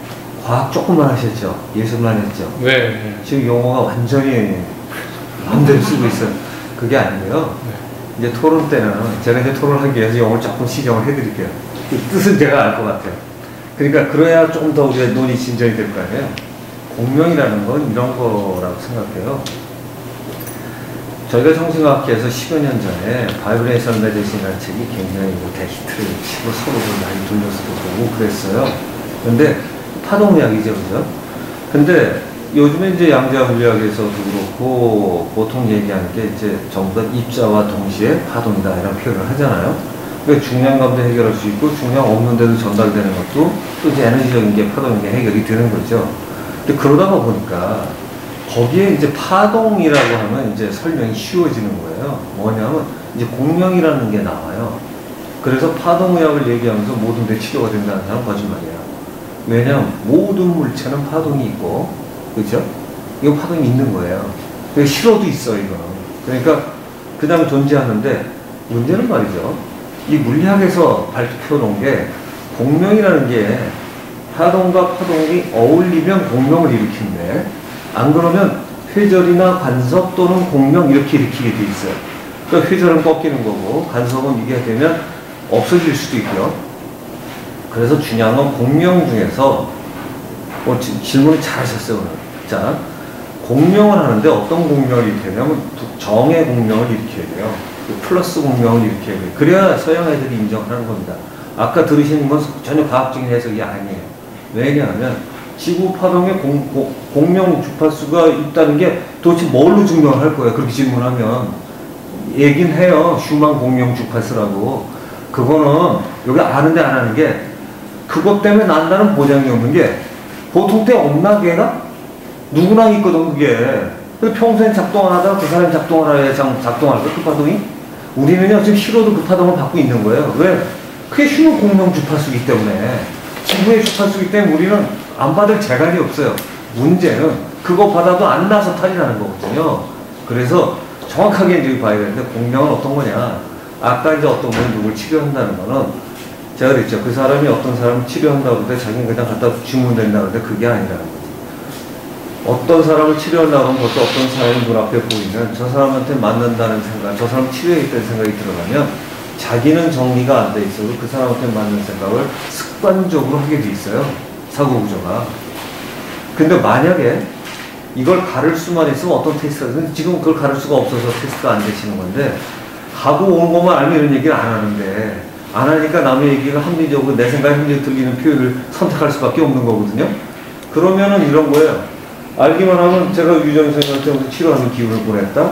Speaker 1: 과학 조금만 하셨죠? 예술만 했죠?
Speaker 2: 네.
Speaker 1: 지금 용어가 완전히 마음대로 쓰고 있어요. 그게 아니고요.
Speaker 2: 네.
Speaker 1: 이제 토론 때는 제가 이제 토론하기 위해서 용어를 조금 시정을 해드릴게요. 그 뜻은 제가 알 것 같아요. 그러니까 그래야 좀 더 우리가 논의 진전이 될 거 아니에요. 공명이라는 건 이런 거라고 생각해요. 저희가 정신과학계에서 10여 년 전에 바이브레이션 메디슨이라는 책이 굉장히 대히트를 치고 서로를 많이 돌려서도 보고 그랬어요. 근데 파동의학이죠, 그죠? 근데 요즘에 이제 양자물리학에서도 그렇고 보통 얘기하는 게 이제 전부 다 입자와 동시에 파동이다 이런 표현을 하잖아요. 그러니까 중량감도 해결할 수 있고 중량 없는데도 전달되는 것도 또 이제 에너지적인 게 파동인 게 해결이 되는 거죠. 근데 그러다가 보니까 거기에 이제 파동이라고 하면 이제 설명이 쉬워지는 거예요. 뭐냐면 이제 공명이라는 게 나와요. 그래서 파동의학을 얘기하면서 모든 데 치료가 된다는 사람은 거짓말이에요. 왜냐면 모든 물체는 파동이 있고, 그죠? 이거 파동이 있는 거예요. 실어도 있어, 이거는. 그러니까 그냥 존재하는데, 문제는 말이죠. 이 물리학에서 발표해놓은 게 공명이라는 게 파동과 파동이 어울리면 공명을 일으키는데, 안 그러면 회절이나 간섭 또는 공명 이렇게 일으키게 돼 있어요. 그러니까 회절은 꺾이는 거고, 간섭은 이게 되면 없어질 수도 있고요. 그래서 중요한 건 공명 중에서, 질문을 잘 하셨어요, 오늘. 자, 공명을 하는데 어떤 공명을 일으키냐면 정의 공명을 일으켜야 돼요. 플러스 공명을 일으켜야 돼요. 그래야 서양 애들이 인정하는 겁니다. 아까 들으신 건 전혀 과학적인 해석이 아니에요. 왜냐하면 지구 파동에 공명 주파수가 있다는 게 도대체 뭘로 증명을 할 거예요? 그렇게 질문하면 얘긴 해요. 슈만 공명 주파수라고. 그거는 여기 아는데 안 하는 게 그것 때문에 난다는 보장이 없는 게 보통 때 없나 걔가? 누구나 있거든 그게. 그래서 평소엔 작동 안 하다가 그 사람이 작동을 해야 작동할까 그 파동이? 우리는요 지금 싫어도 그 파동을 받고 있는 거예요. 왜? 그게 슈만 공명 주파수이기 때문에, 지구의 주파수이기 때문에 우리는 안 받을 재간이 없어요. 문제는 그거 받아도 안 나서 탈이 나는 거거든요. 그래서 정확하게 이제 봐야 되는데, 공명은 어떤 거냐? 아까 이제 어떤 분이 누굴 치료한다는 거는, 제가 그랬죠. 그 사람이 어떤 사람을 치료한다고 그때 자기는 그냥 갖다 주면 된다고 그러는데 그게 아니라는 거지. 어떤 사람을 치료하려고 하면 그것도 어떤 사람이 눈앞에 보이면 저 사람한테 맞는다는 생각, 저 사람 치료해야겠다는 생각이 들어가면 자기는 정리가 안 돼 있어도 그 사람한테 맞는 생각을 습관적으로 하게 돼 있어요. 사고구조가. 근데 만약에 이걸 가를 수만 있으면 어떤 테스트가, 근데 지금 그걸 가를 수가 없어서 테스트가 안 되시는 건데, 가고 오는 것만 알면 이런 얘기를 안 하는데, 안 하니까 남의 얘기가 합리적으로 내 생각에 합리적으로 들리는 표현을 선택할 수밖에 없는 거거든요. 그러면은 이런 거예요. 알기만 하면 제가 유정 선생님한테 치료하는 기운을 보냈다?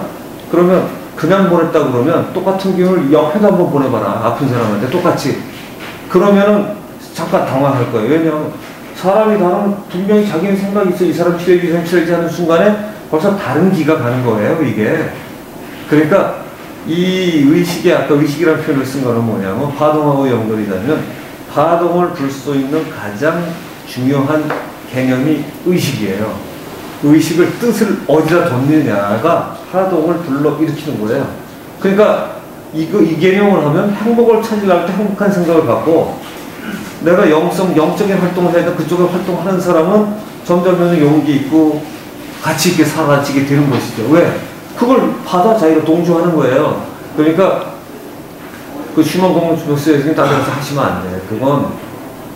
Speaker 1: 그러면 그냥 보냈다 그러면 똑같은 기운을 옆에도 한번 보내봐라. 아픈 사람한테 똑같이. 그러면은 잠깐 당황할 거예요. 왜냐하면 사람이 다른, 분명히 자기의 생각이 있어. 이 사람 치료해야지, 이 사람 치료해야지 하는 순간에 벌써 다른 기가 가는 거예요, 이게. 그러니까 이 의식이, 아까 의식이라는 표현을 쓴 거는 뭐냐면 파동하고 연결이 되면 파동을 불 수 있는 가장 중요한 개념이 의식이에요. 의식을 뜻을 어디다 뒀느냐가 파동을 불러일으키는 거예요. 그러니까 이 개념을 하면 행복을 찾으려고 할 때 행복한 생각을 갖고, 내가 영적인 활동을 해야 돼. 그쪽에 활동하는 사람은 점점 용기 있고 가치 있게 살아가지게 되는 것이죠. 왜? 그걸 받아 자기가 동조하는 거예요. 그러니까 그 슈만 공명 주파수에서 따라서 하시면 안 돼. 그건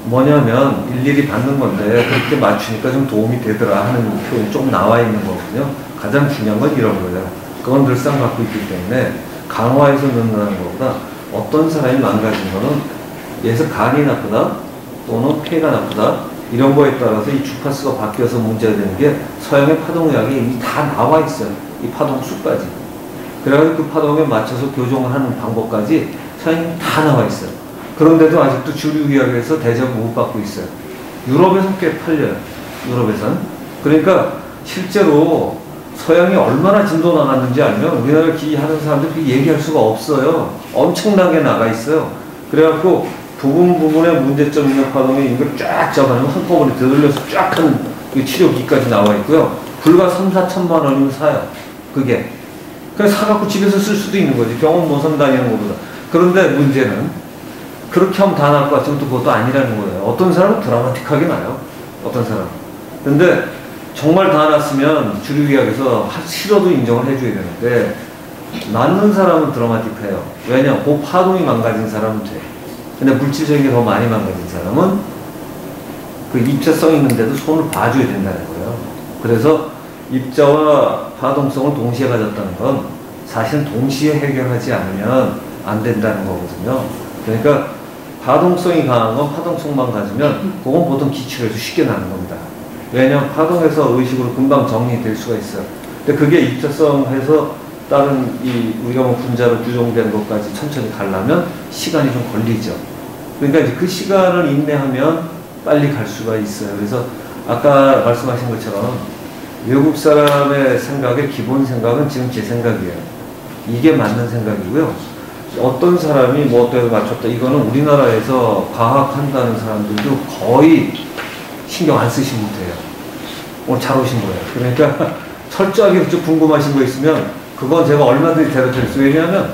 Speaker 1: 뭐냐면 일일이 받는 건데 그렇게 맞추니까 좀 도움이 되더라 하는 표현이 좀 나와 있는 거거든요. 가장 중요한 건 이런 거예요. 그건 늘상 갖고 있기 때문에 강화해서 넣는다는 것보다 어떤 사람이 망가진 거는, 예에서 간이 나쁘다 또는 폐가 나쁘다 이런 거에 따라서 이 주파수가 바뀌어서 문제가 되는 게 서양의 파동의학에 이미 다 나와 있어요. 이 파동 수까지. 그래가지고 그 파동에 맞춰서 교정을 하는 방법까지 서양이 다 나와 있어요. 그런데도 아직도 주류의학에서 대접을 못 받고 있어요. 유럽에서 꽤 팔려요. 유럽에서는. 그러니까 실제로 서양이 얼마나 진도 나갔는지 알면 우리나라 기하는 사람들이 얘기할 수가 없어요. 엄청나게 나가 있어요. 그래갖고 부분에 문제점 있는 파동에 이걸 쫙 잡아내면 한꺼번에 되돌려서 쫙 하는 치료기까지 나와 있고요. 불과 3-4천만 원이면 사요. 그게. 그래서 사갖고 집에서 쓸 수도 있는 거지. 병원 모선 다니는 것보다. 그런데 문제는 그렇게 하면 다 나을 것 같지만 또 그것도 아니라는 거예요. 어떤 사람은 드라마틱하게 나요. 어떤 사람은. 근데 정말 다 났으면 주류의학에서 싫어도 인정을 해줘야 되는데, 낫는 사람은 드라마틱해요. 왜냐? 그 파동이 망가진 사람은 돼. 근데 물질적인 게 더 많이 망가진 사람은 그 입자성 있는데도 손을 봐줘야 된다는 거예요. 그래서 입자와 파동성을 동시에 가졌다는 건 사실은 동시에 해결하지 않으면 안 된다는 거거든요. 그러니까 파동성이 강한 건 파동성만 가지면 그건 보통 기출에서 쉽게 나는 겁니다. 왜냐하면 파동에서 의식으로 금방 정리될 수가 있어요. 근데 그게 입자성해서 다른 우리가 분자로 규정된 것까지 천천히 가려면 시간이 좀 걸리죠. 그러니까 이제 그 시간을 인내하면 빨리 갈 수가 있어요. 그래서 아까 말씀하신 것처럼 외국 사람의 생각의 기본 생각은 지금 제 생각이에요. 이게 맞는 생각이고요. 어떤 사람이 뭐 어떻게 맞췄다. 이거는 우리나라에서 과학한다는 사람들도 거의 신경 안 쓰신 분이에요. 오늘 잘 오신 거예요. 그러니까 철저하게 좀 궁금하신 거 있으면 그건 제가 얼마든지 대답할 수. 왜냐하면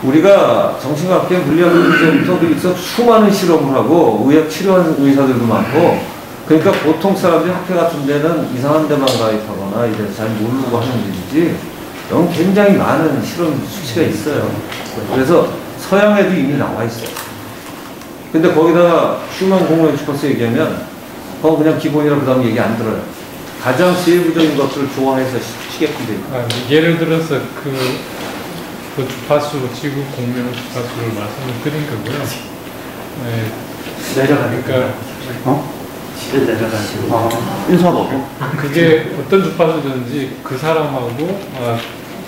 Speaker 1: 우리가 정신과학계 물리학부터 수많은 실험을 하고 의학 치료하는 의사들도 많고, 그러니까 보통 사람들이 학회 같은 데는 이상한 데만 가입하거나 이래서 잘 모르고 하는 일이지, 여기 굉장히 많은 실험 수치가 있어요. 그래서 서양에도 이미 나와 있어요. 근데 거기다가 휴먼 공룡 슈퍼스 얘기하면 그건 그냥 기본이라 그 다음 얘기 안 들어요. 가장 세부적인 것들을 좋아해서 시게끔 돼요.
Speaker 2: 예를 들어서 그 주파수, 지구 공룡 주파수를 말씀을 드린 거고요. 네.
Speaker 3: 내려가니까. 집에 내려가시고. 인수하고.
Speaker 2: 그게 어떤 주파수든지 그 사람하고,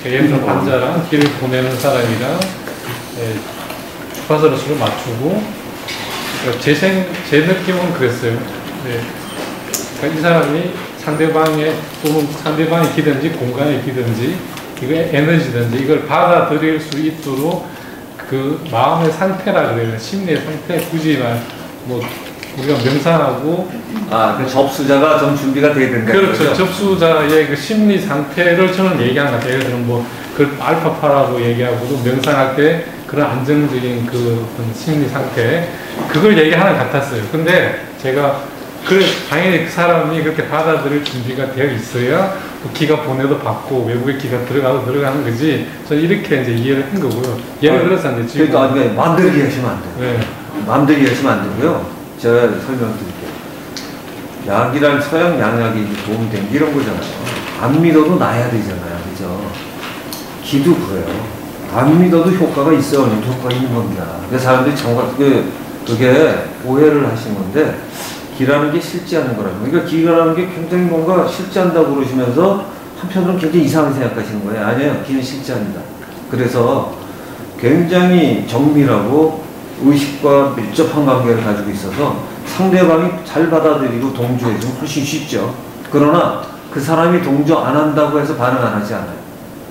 Speaker 2: 예를 들어 환자랑 길을 보내는 사람이랑 주파수를 서로 맞추고, 그러니까 제 느낌은 그랬어요. 네. 그러니까 이 사람이 상대방의 기든지 공간의 기든지 이거의 에너지든지 이걸 받아들일 수 있도록 그 마음의 상태라 그래요. 심리의 상태. 굳이 뭐 우리가 명상하고
Speaker 1: 그 접수자가 좀 준비가 돼야 된다.
Speaker 2: 그렇죠. 접수자의 그 심리 상태를 저는 얘기한 것 같아요. 예를 들면 뭐 그 알파파라고 얘기하고도 명상할 때 그런 안정적인 그 어떤 심리 상태 그걸 얘기하는 것 같았어요. 근데 제가 당연히 그 사람이 그렇게 받아들일 준비가 되어 있어야 기가 보내도 받고 외국의 기가 들어가는 거지. 저는 이렇게 이제 이해를 한 거고요. 예를 들어서 이제 지금.
Speaker 1: 그러니까 마음대로 이해하시면 안 돼요.
Speaker 2: 네.
Speaker 1: 마음대로 이해하시면 안 되고요. 제가 설명드릴게요. 약이란 서양 양약이 도움이 된 이런 거잖아요. 안 믿어도 나야 되잖아요. 그죠? 기도 그래요. 안 믿어도 효과가 있어야 효과가 있는 겁니다. 그래서 사람들이 그게 오해를 하신 건데, 기라는 게 실제하는 거라는 거예요. 그러니까 기라는 게 굉장히 뭔가 실제한다고 그러시면서 한편으로는 굉장히 이상하게 생각하시는 거예요. 아니에요. 기는 실제합니다. 그래서 굉장히 정밀하고 의식과 밀접한 관계를 가지고 있어서 상대방이 잘 받아들이고 동조해주면 훨씬 쉽죠. 그러나 그 사람이 동조 안 한다고 해서 반응 안 하지 않아요.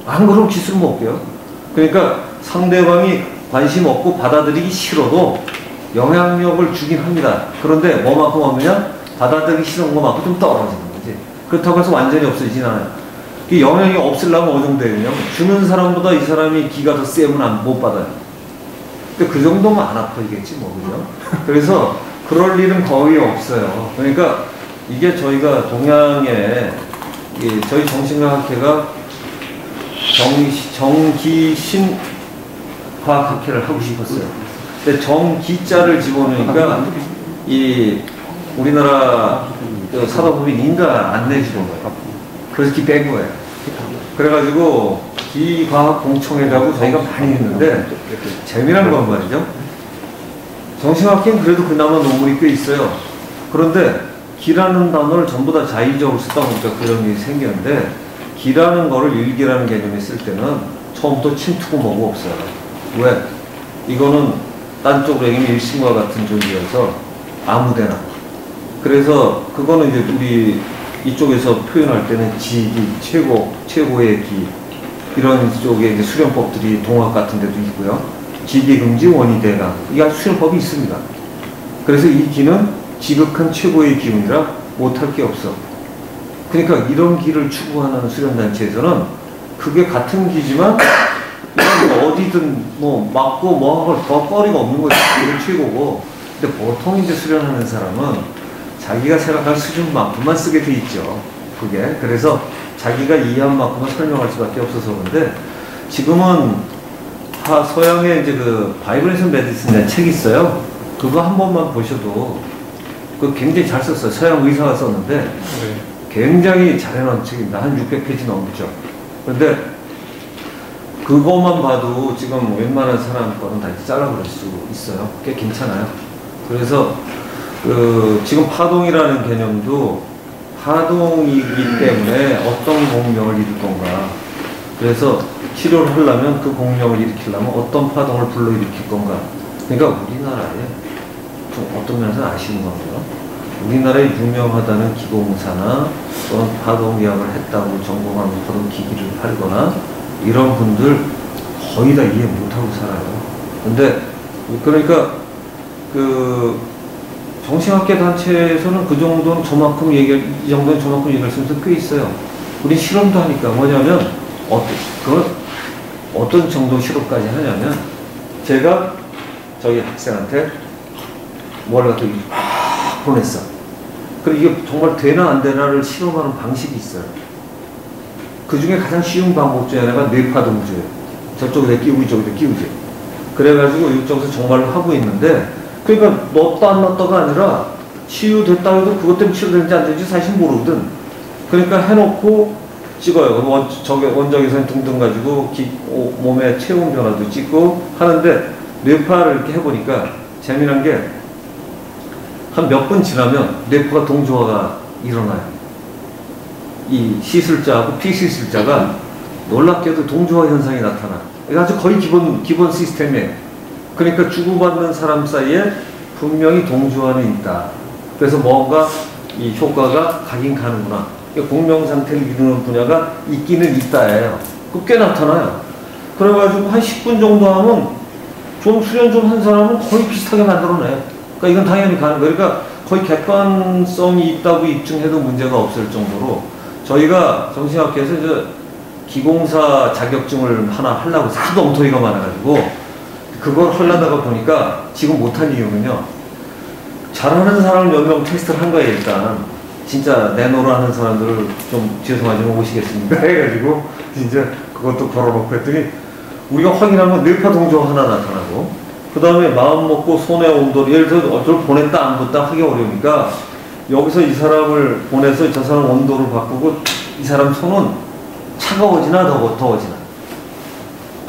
Speaker 1: 안 그러면 기술 못 깨요. 그러니까 상대방이 관심 없고 받아들이기 싫어도 영향력을 주긴 합니다. 그런데 뭐만큼 없느냐? 받아들이기 싫은 것만큼 좀 떨어지는 거지. 그렇다고 해서 완전히 없어지진 않아요. 그 영향이 없으려면 어느 정도 되느냐? 주는 사람보다 이 사람이 기가 더 세면 못 받아요. 근데 그 정도면 안 아파지겠지 뭐, 그죠? 그래서 그럴 일은 거의 없어요. 그러니까 이게 저희가 동양에 저희 정신과학회가 정기신과학학회를 하고 싶었어요. 근데 정기자를 집어넣으니까 이 우리나라 사법법인 인가 안 내주는 거예요. 그래서 기 뺀 거예요. 그래가지고 기과학공청회라고 저희가 많이 했는데 재미난 건 말이죠. 정신학회는 그래도 그나마 논문이 꽤 있어요. 그런데 기라는 단어를 전부 다 자의적으로 쓰다 보니까 그런 일이 생겼는데, 기라는 거를 일기라는 개념에 쓸 때는 처음부터 침투고 뭐고 없어요. 왜? 이거는 딴 쪽으로 얘기하면 일신과 같은 존재여서 아무데나. 그래서 그거는 이제 우리 이쪽에서 표현할 때는 지기, 최고의 기. 이런 쪽에 이제 수련법들이 동학 같은 데도 있고요. 지기금지 원이대강. 이게 수련법이 있습니다. 그래서 이 기는 지극한 최고의 기운이라 못할 게 없어. 그러니까 이런 기를 추구하는 수련단체에서는 그게 같은 기지만 어디든 뭐 맞고 뭐하고 더 거리가 없는 거지. 그게 최고고. 근데 보통 이제 수련하는 사람은 자기가 생각할 수준만큼만 쓰게 돼 있죠. 그게. 그래서 자기가 이해한 만큼만 설명할 수밖에 없어서 그런데, 지금은 서양의 이제 그 바이브레이션 메디슨이라는 책이 있어요. 그거 한 번만 보셔도 그 굉장히 잘 썼어요. 서양 의사가 썼는데
Speaker 2: 네.
Speaker 1: 굉장히 잘 해놓은 책입니다. 한 600페이지 넘죠. 그런데 그것만 봐도 지금 웬만한 사람 거는 다 잘라버릴 수 있어요. 꽤 괜찮아요. 그래서 지금 파동이라는 개념도 파동이기 때문에 어떤 공명을 일으킬 건가. 그래서 치료를 하려면 그 공명을 일으키려면 어떤 파동을 불러일으킬 건가. 그러니까 우리나라에 좀 어떤 면에서 아쉬운 건가요? 우리나라에 유명하다는 기공사나 또는 파동계약을 했다고 전공하고 그런 기기를 팔거나 이런 분들 거의 다 이해 못하고 살아요. 근데 그러니까 그 정신학계 단체에서는 그 정도는 저만큼 이 정도는 저만큼 얘기할 수 있는 꽤 있어요. 우리 실험도 하니까 뭐냐면 어떤 정도 실험까지 하냐면 제가 저희 학생한테 뭘 갖다 막 보냈어. 그리고 이게 정말 되나 안 되나를 실험하는 방식이 있어요. 그 중에 가장 쉬운 방법 중에 하나가 뇌파동주예요. 저쪽에다 끼우고 이쪽에다 끼우지. 그래가지고 이쪽에서 정말로 하고 있는데, 그러니까 넣었다 안 넣었다가 아니라 치유됐다 해도 그것 때문에 치유되는지 안 되는지 사실 모르거든. 그러니까 해놓고 찍어요. 원적외선 등등 가지고 몸의 체온 변화도 찍고 하는데, 뇌파를 이렇게 해보니까 재미난 게 한 몇 분 지나면 뇌파가 동조화가 일어나요. 이 시술자하고 피시술자가 놀랍게도 동조화 현상이 나타나. 이거 아주 거의 기본 시스템이에요. 그러니까 주고받는 사람 사이에 분명히 동조화는 있다. 그래서 뭔가 이 효과가 가긴 가는구나. 공명 상태를 이루는 분야가 있기는 있다예요. 꽤 나타나요. 그래가지고 한 10분 정도 하면 좀 수련 좀 한 사람은 거의 비슷하게 만들어내요. 그러니까 이건 당연히 가는 거예요. 그러니까 거의 객관성이 있다고 입증해도 문제가 없을 정도로 저희가 정신학계에서 이제 기공사 자격증을 하나 하려고 해서 하도 엉터리가 많아가지고 그걸 하려다가 보니까 지금 못한 이유는요. 잘하는 사람을 몇 명 테스트를 한 거예요. 일단 진짜 내노라 하는 사람들을 좀 죄송하지만 오시겠습니까? 해가지고 진짜 그것도 걸어놓고 했더니 우리가 확인하면 뇌파 동조 하나 나타나고 그 다음에 마음 먹고 손의 온도, 예를 들어서 어쩔 보냈다 안 봤다 하기 어려우니까 여기서 이 사람을 보내서 저 사람 온도를 바꾸고 이 사람 손은 차가워지나 더워지나.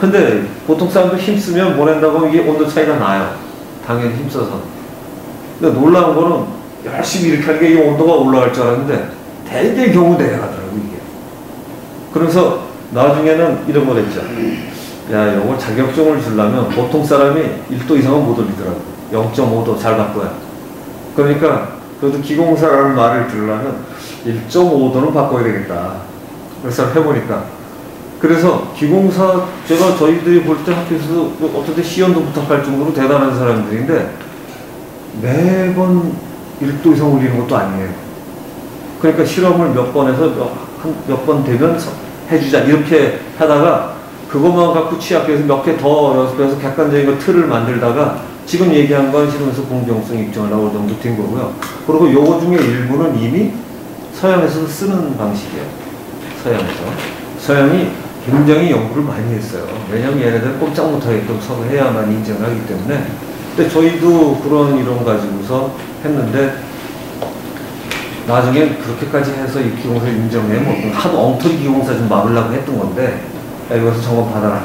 Speaker 1: 근데 보통 사람들 힘쓰면 보낸다고 하면 이게 온도 차이가 나요. 당연히 힘써서. 근데 놀라운 거는 열심히 이렇게 하니까 이 온도가 올라갈 줄 알았는데 대개 경우 내려가더라고 이게. 그래서 나중에는 이런 걸 했죠. 야, 이걸 자격증을 주려면 보통 사람이 1도 이상은 못 올리더라고. 0.5도 잘 바꿔야. 그러니까 그래도 기공사라는 말을 들으려면 1.5도는 바꿔야 되겠다. 그래서 해보니까. 그래서 기공사, 제가 저희들이 볼 때 학교에서도 어떻게 시연도 부탁할 정도로 대단한 사람들인데 매번 1도 이상 올리는 것도 아니에요. 그러니까 실험을 몇 번 해서 몇 번 되면 해주자. 이렇게 하다가 그것만 갖고 취약해서 몇 개 더 연습해서 객관적인 거 틀을 만들다가 지금 얘기한 건 실험에서 공정성 입증을 나올 정도 된 거고요. 그리고 요거 중에 일부는 이미 서양에서도 쓰는 방식이에요. 서양이 굉장히 연구를 많이 했어요. 왜냐면 얘네들 꼼짝 못하게끔 서로 해야만 인정을 하기 때문에. 근데 저희도 그런 이론 가지고서 했는데 나중에 그렇게까지 해서 이 기공사 인정해 뭐 하도 엉터리 기공사 좀 막으려고 했던 건데 여기서 점검 받아라.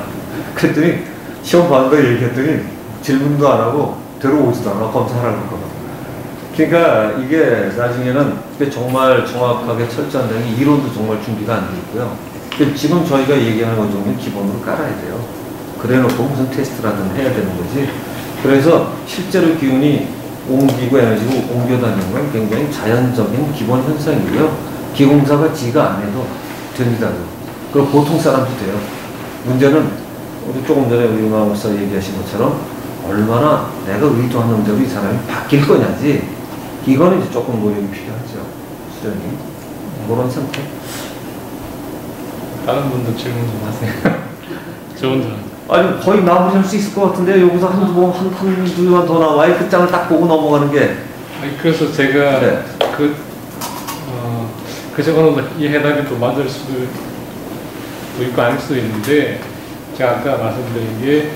Speaker 1: 그랬더니 시험 받는다 얘기했더니 질문도 안 하고 들어오지도 않아. 검사하라고 그러거든. 그러니까 이게 나중에는 정말 정확하게 철저한 이론도 정말 준비가 안 돼 있고요. 지금 저희가 얘기하는 것 정도는 기본으로 깔아야 돼요. 그래 놓고 무슨 테스트라든 해야 되는 거지. 그래서 실제로 기운이 옮기고 에너지고 옮겨 다니는 건 굉장히 자연적인 기본 현상이고요. 기공사가 지가 안 해도 됩니다. 그리고 보통 사람도 돼요. 문제는 우리 조금 전에 우리 마음사 얘기하신 것처럼 얼마나 내가 의도하는 대로 이 사람이 바뀔 거냐지. 이거는 이제 조금 노력이 필요하죠. 수련이. 그런 상태.
Speaker 2: 다른 분도 질문 좀 하세요. 좋은 점.
Speaker 1: 아니 거의 마무리 할 수 있을 것 같은데 여기서 한두 번 더 나와야 끝장을 딱 보고 넘어가는 게.
Speaker 2: 아니, 그래서 제가
Speaker 1: 네.
Speaker 2: 그 저거는 이 해답이 또 맞을 수도 있고 아닐 수도 있는데 제가 아까 말씀드린 게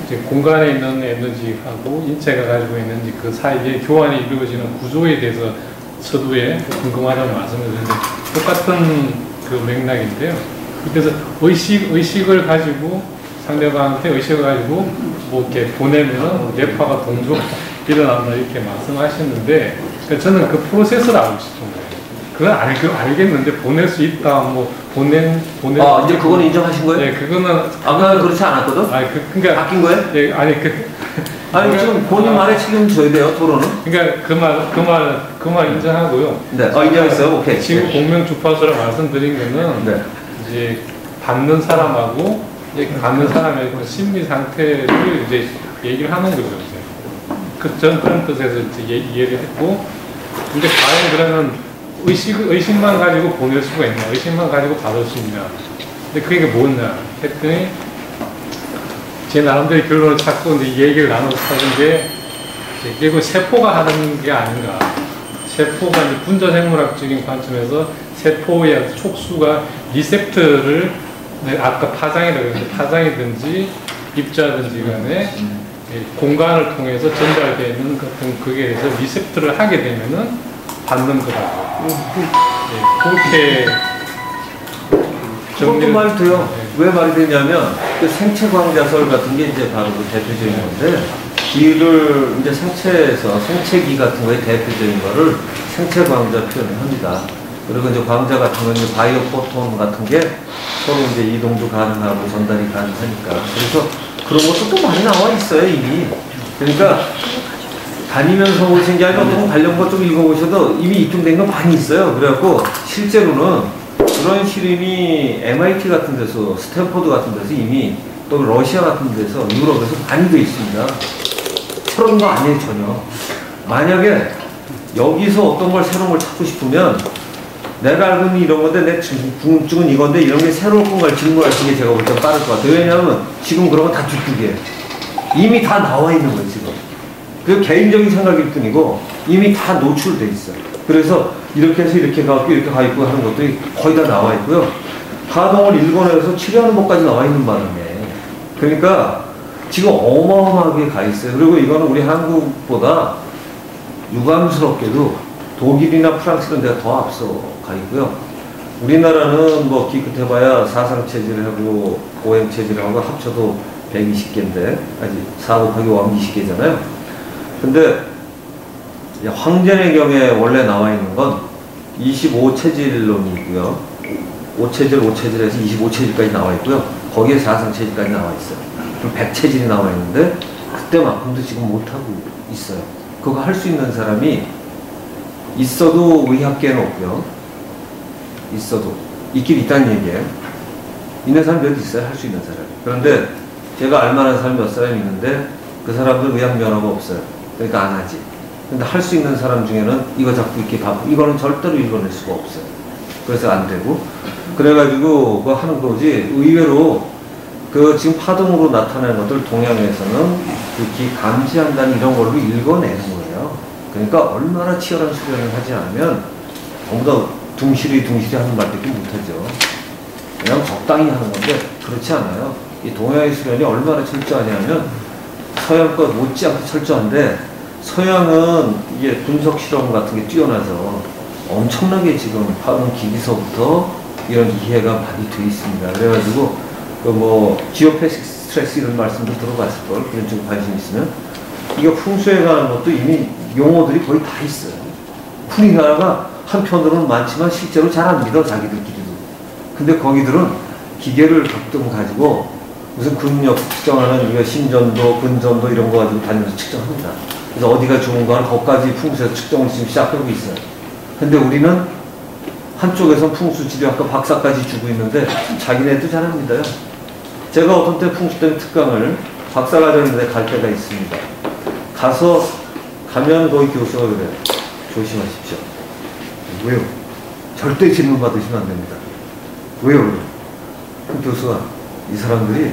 Speaker 2: 이제 공간에 있는 에너지하고 인체가 가지고 있는 그 사이에 교환이 이루어지는 구조에 대해서 서두에 궁금하다는 말씀을 드렸는데 똑같은 그 맥락인데요. 그래서 의식을 가지고 상대방한테 의식을 가지고 뭐 이렇게 보내면 뇌파가 동조 일어난다 이렇게 말씀하셨는데 저는 그 프로세스를 알고 싶은 거예요. 그건 알겠는데 보낼 수 있다 뭐
Speaker 1: 이제 그거는 인정하신 거예요?
Speaker 2: 네, 그거는
Speaker 1: 아까 그렇지 않았거든?
Speaker 2: 그러니까
Speaker 1: 바뀐 거예요?
Speaker 2: 예, 아니
Speaker 1: 아니 지금 본인 말에 책임 져야 돼요, 토론은.
Speaker 2: 그러니까 그 말 인정하고요.
Speaker 1: 네, 인정했어요. 오케이.
Speaker 2: 지금
Speaker 1: 네.
Speaker 2: 공명주파수라 말씀드린 거는
Speaker 1: 네.
Speaker 2: 이제 받는 사람하고 이제 갖는 사람의 그 심리 상태를 이제 얘기를 하는 거죠. 이제 그런 뜻에서 이제 이해를 했고, 근데 과연 그러면 의식만 가지고 보낼 수가 있냐, 의식만 가지고 받을 수 있냐. 근데 그게 뭐냐 했더니 제 나름대로 결론을 찾고 이제 이 얘기를 나눠서 하는 게 결국 세포가 하는 게 아닌가. 세포가 이제 분자생물학적인 관점에서 세포의 촉수가 리셉터를 아까 파장이라고 했는데 파장이든지 입자든지 간에 공간을 통해서 전달되는 그게 해서 리셉터를 하게 되면은 받는 거라고. 그렇게
Speaker 1: 그것도 말이 돼요. 왜 말이 되냐면 그 생체광자설 같은 게 이제 바로 그 대표적인 건데, 기를 이제 생체에서 생체기 같은 거에 대표적인 거를 생체광자 표현을 합니다. 그리고 이제 광자 같은 건 이제 바이오 포톤 같은 게 서로 이제 이동도 가능하고 전달이 가능하니까. 그래서 그런 것도 또 많이 나와 있어요, 이미. 그러니까 다니면서 오신 게 아니라 또 관련 것 좀 읽어보셔도 이미 입증된 거 많이 있어요. 그래갖고 실제로는 그런 실험이 MIT 같은 데서, 스탠포드 같은 데서 이미, 또 러시아 같은 데서, 유럽에서 많이 돼 있습니다. 그런 거 아니에요, 전혀. 만약에 여기서 어떤 걸 새로운 걸 찾고 싶으면 내가 알고 있는 이런 건데 내 궁금증은 이건데 이런 게 새로운 걸 질문하시는 게 제가 볼 때 빠를 것 같아요. 왜냐하면 지금 그런 건 다 뒷두기예요. 이미 다 나와 있는 거예요, 지금. 그 개인적인 생각일 뿐이고 이미 다 노출돼 있어요. 그래서 이렇게 해서 이렇게 가고 이렇게 가 있고 하는 것들이 거의 다 나와 있고요. 파동을 일본에서 치료하는 법까지 나와 있는 바람에. 그러니까 지금 어마어마하게 가 있어요. 그리고 이거는 우리 한국보다 유감스럽게도 독일이나 프랑스 이런 데가 더 앞서 가 있고요. 우리나라는 뭐 기껏해봐야 사상체질하고 오행체질하고 합쳐도 120개인데 아직 4 곱하기 5 20개잖아요. 근데 황제의 경에 원래 나와 있는 건 25체질론이 있고요. 5체질에서 25체질까지 나와 있고요. 거기에 사상체질까지 나와 있어요. 그럼 100체질이 나와 있는데 그때만큼도 지금 못하고 있어요. 그거 할 수 있는 사람이 있어도 의학계는 없고요. 있어도 있긴 있다는 얘기예요. 있는 사람 몇 있어요, 할 수 있는 사람이. 그런데 제가 알만한 사람이 몇 사람 있는데 그 사람들 의학 면허가 없어요. 그러니까 안 하지. 근데 할 수 있는 사람 중에는 이거 자꾸 이렇게 바쁘, 이거는 절대로 읽어낼 수가 없어요. 그래서 안 되고. 그래가지고 그거 하는 거지. 의외로 그 지금 파동으로 나타나는 것들 동양에서는 그 기 감지한다는 이런 걸로 읽어내는 거예요. 그러니까 얼마나 치열한 수련을 하지 않으면 전부 다 둥실이 하는 말밖에 못하죠. 그냥 적당히 하는 건데 그렇지 않아요. 이 동양의 수련이 얼마나 철저하냐면 서양 것 못지않게 철저한데 서양은 이게 분석 실험 같은 게 뛰어나서 엄청나게 지금 파동 기기서부터 이런 이해가 많이 돼 있습니다. 그래가지고 그 뭐 지오패식 스트레스 이런 말씀도 들어봤을 걸, 그런 쪽 관심 있으면. 이거 풍수에 관한 것도 이미 용어들이 거의 다 있어요. 우리나라가 한편으로는 많지만 실제로 잘 안 믿어, 자기들끼리도. 근데 거기들은 기계를 가끔 가지고 무슨 근력 측정하는 우리가 심전도, 근전도 이런 거 가지고 다니면서 측정합니다. 그래서 어디가 좋은가 하는 것까지 풍수에서 측정을 지금 시작하고 있어요. 근데 우리는 한쪽에선 풍수 지리학과 박사까지 주고 있는데 자기네도 잘합니다요. 제가 어떤 때 풍수 때문에 특강을 박사과정인데 갈 때가 있습니다. 가면 거기 교수가 그래요. 조심하십시오. 왜요? 절대 질문 받으시면 안 됩니다. 왜요? 그 교수가 이 사람들이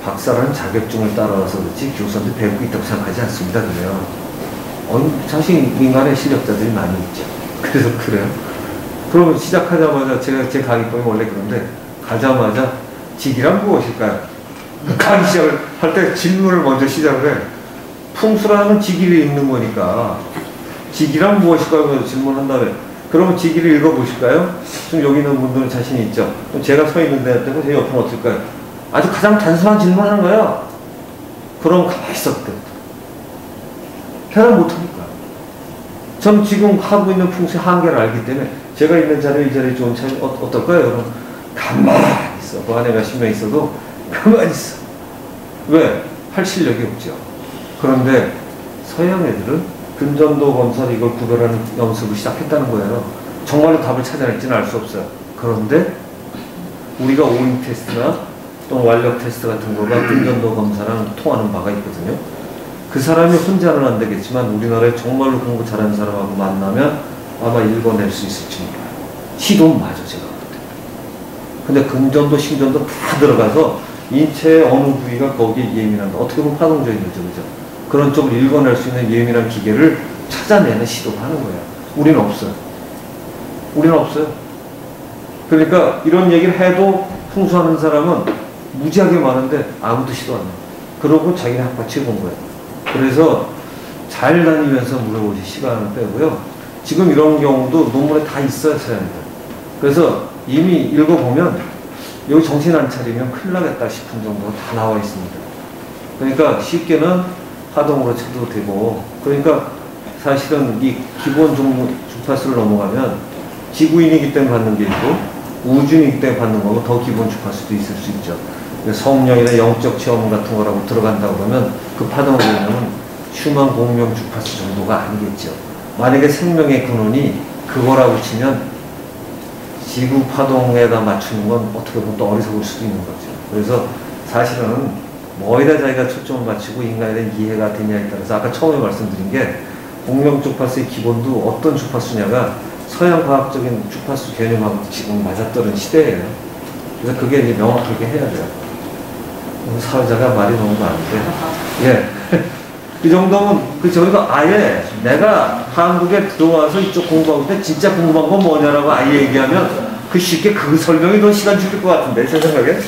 Speaker 1: 박사라는 자격증을 따라와서 그렇지 교수한테 배우고 있다고 생각하지 않습니다. 그래요. 자신 민간의 실력자들이 많이 있죠. 그래서 그래요. 그러면 시작하자마자 제 강의법이 원래 그런데 가자마자 직이란 무엇일까요? 강의 시작을 할 때 질문을 먼저 시작을 해. 풍수라는 직위를 읽는 거니까 직이란 무엇일까요? 질문한 다음에 그러면 직위를 읽어보실까요? 지금 여기 있는 분들은 자신이 있죠. 그럼 제가 서 있는 데 때고 제 옆은 어떨까요? 아주 가장 단순한 질문하는 거야. 그럼 가만히 있어 그때부터. 해결 못하니까. 전 지금 하고 있는 풍수의 한계를 알기 때문에 제가 있는 자리에 이 자리에 좋은 차이 어떨까요? 여러분 가만히 있어. 그 안에 몇십 명 있어도 가만히 있어. 왜? 할 실력이 없죠. 그런데 서양 애들은 근전도 검사를 이걸 구별하는 연습을 시작했다는 거예요. 정말로 답을 찾아낼지는 알 수 없어요. 그런데 우리가 오잉 테스트나 또는 완력 테스트 같은 거가 근전도 검사랑 통하는 바가 있거든요. 그 사람이 혼자는 안 되겠지만 우리나라에 정말로 공부 잘하는 사람하고 만나면 아마 읽어낼 수 있을지 몰라요. 시도는 맞아 제가 볼 때. 근데 근전도 심전도 다 들어가서 인체의 어느 부위가 거기에 예민한가, 어떻게 보면 파동적인 거죠, 그죠? 그런 쪽을 읽어낼 수 있는 예민한 기계를 찾아내는 시도를 하는 거예요. 우리는 없어요. 우리는 없어요. 그러니까 이런 얘기를 해도 풍수하는 사람은 무지하게 많은데 아무도 시도 안 해요. 그러고 자기네 학파치에 본 거예요. 그래서 잘 다니면서 물어보시 시간을 빼고요. 지금 이런 경우도 논문에 다 있어요, 서양들. 그래서 이미 읽어보면 여기 정신 안 차리면 큰일 나겠다 싶은 정도로 다 나와 있습니다. 그러니까 쉽게는 파동으로 쳐도 되고, 그러니까 사실은 이 기본 주파수를 넘어가면 지구인이기 때문에 받는 게 있고 우주인이기 때문에 받는 거고 더 기본 주파수도 있을 수 있죠. 성령이나 영적 체험 같은 거라고 들어간다고 그러면 그 파동을 보면 슈만 공명 주파수 정도가 아니겠죠. 만약에 생명의 근원이 그거라고 치면 지구 파동에다 맞추는 건 어떻게 보면 또 어리석을 수도 있는 거죠. 그래서 사실은 뭐에다 자기가 초점을 맞추고 인간에 대한 이해가 되냐에 따라서 아까 처음에 말씀드린 게 공명 주파수의 기본도 어떤 주파수냐가 서양 과학적인 주파수 개념하고 지금 맞아떨어진 시대예요. 그래서 그게 이제 명확하게 해야 돼요. 사회자가 말이 너무 많은데, 예. 그 정도면, 저희가 아예 내가 한국에 들어와서 이쪽 공부하고 때 진짜 궁금한 건 뭐냐라고 아예 얘기하면 그 쉽게 그 설명이 더 시간 죽일 것 같은데, 제 생각에.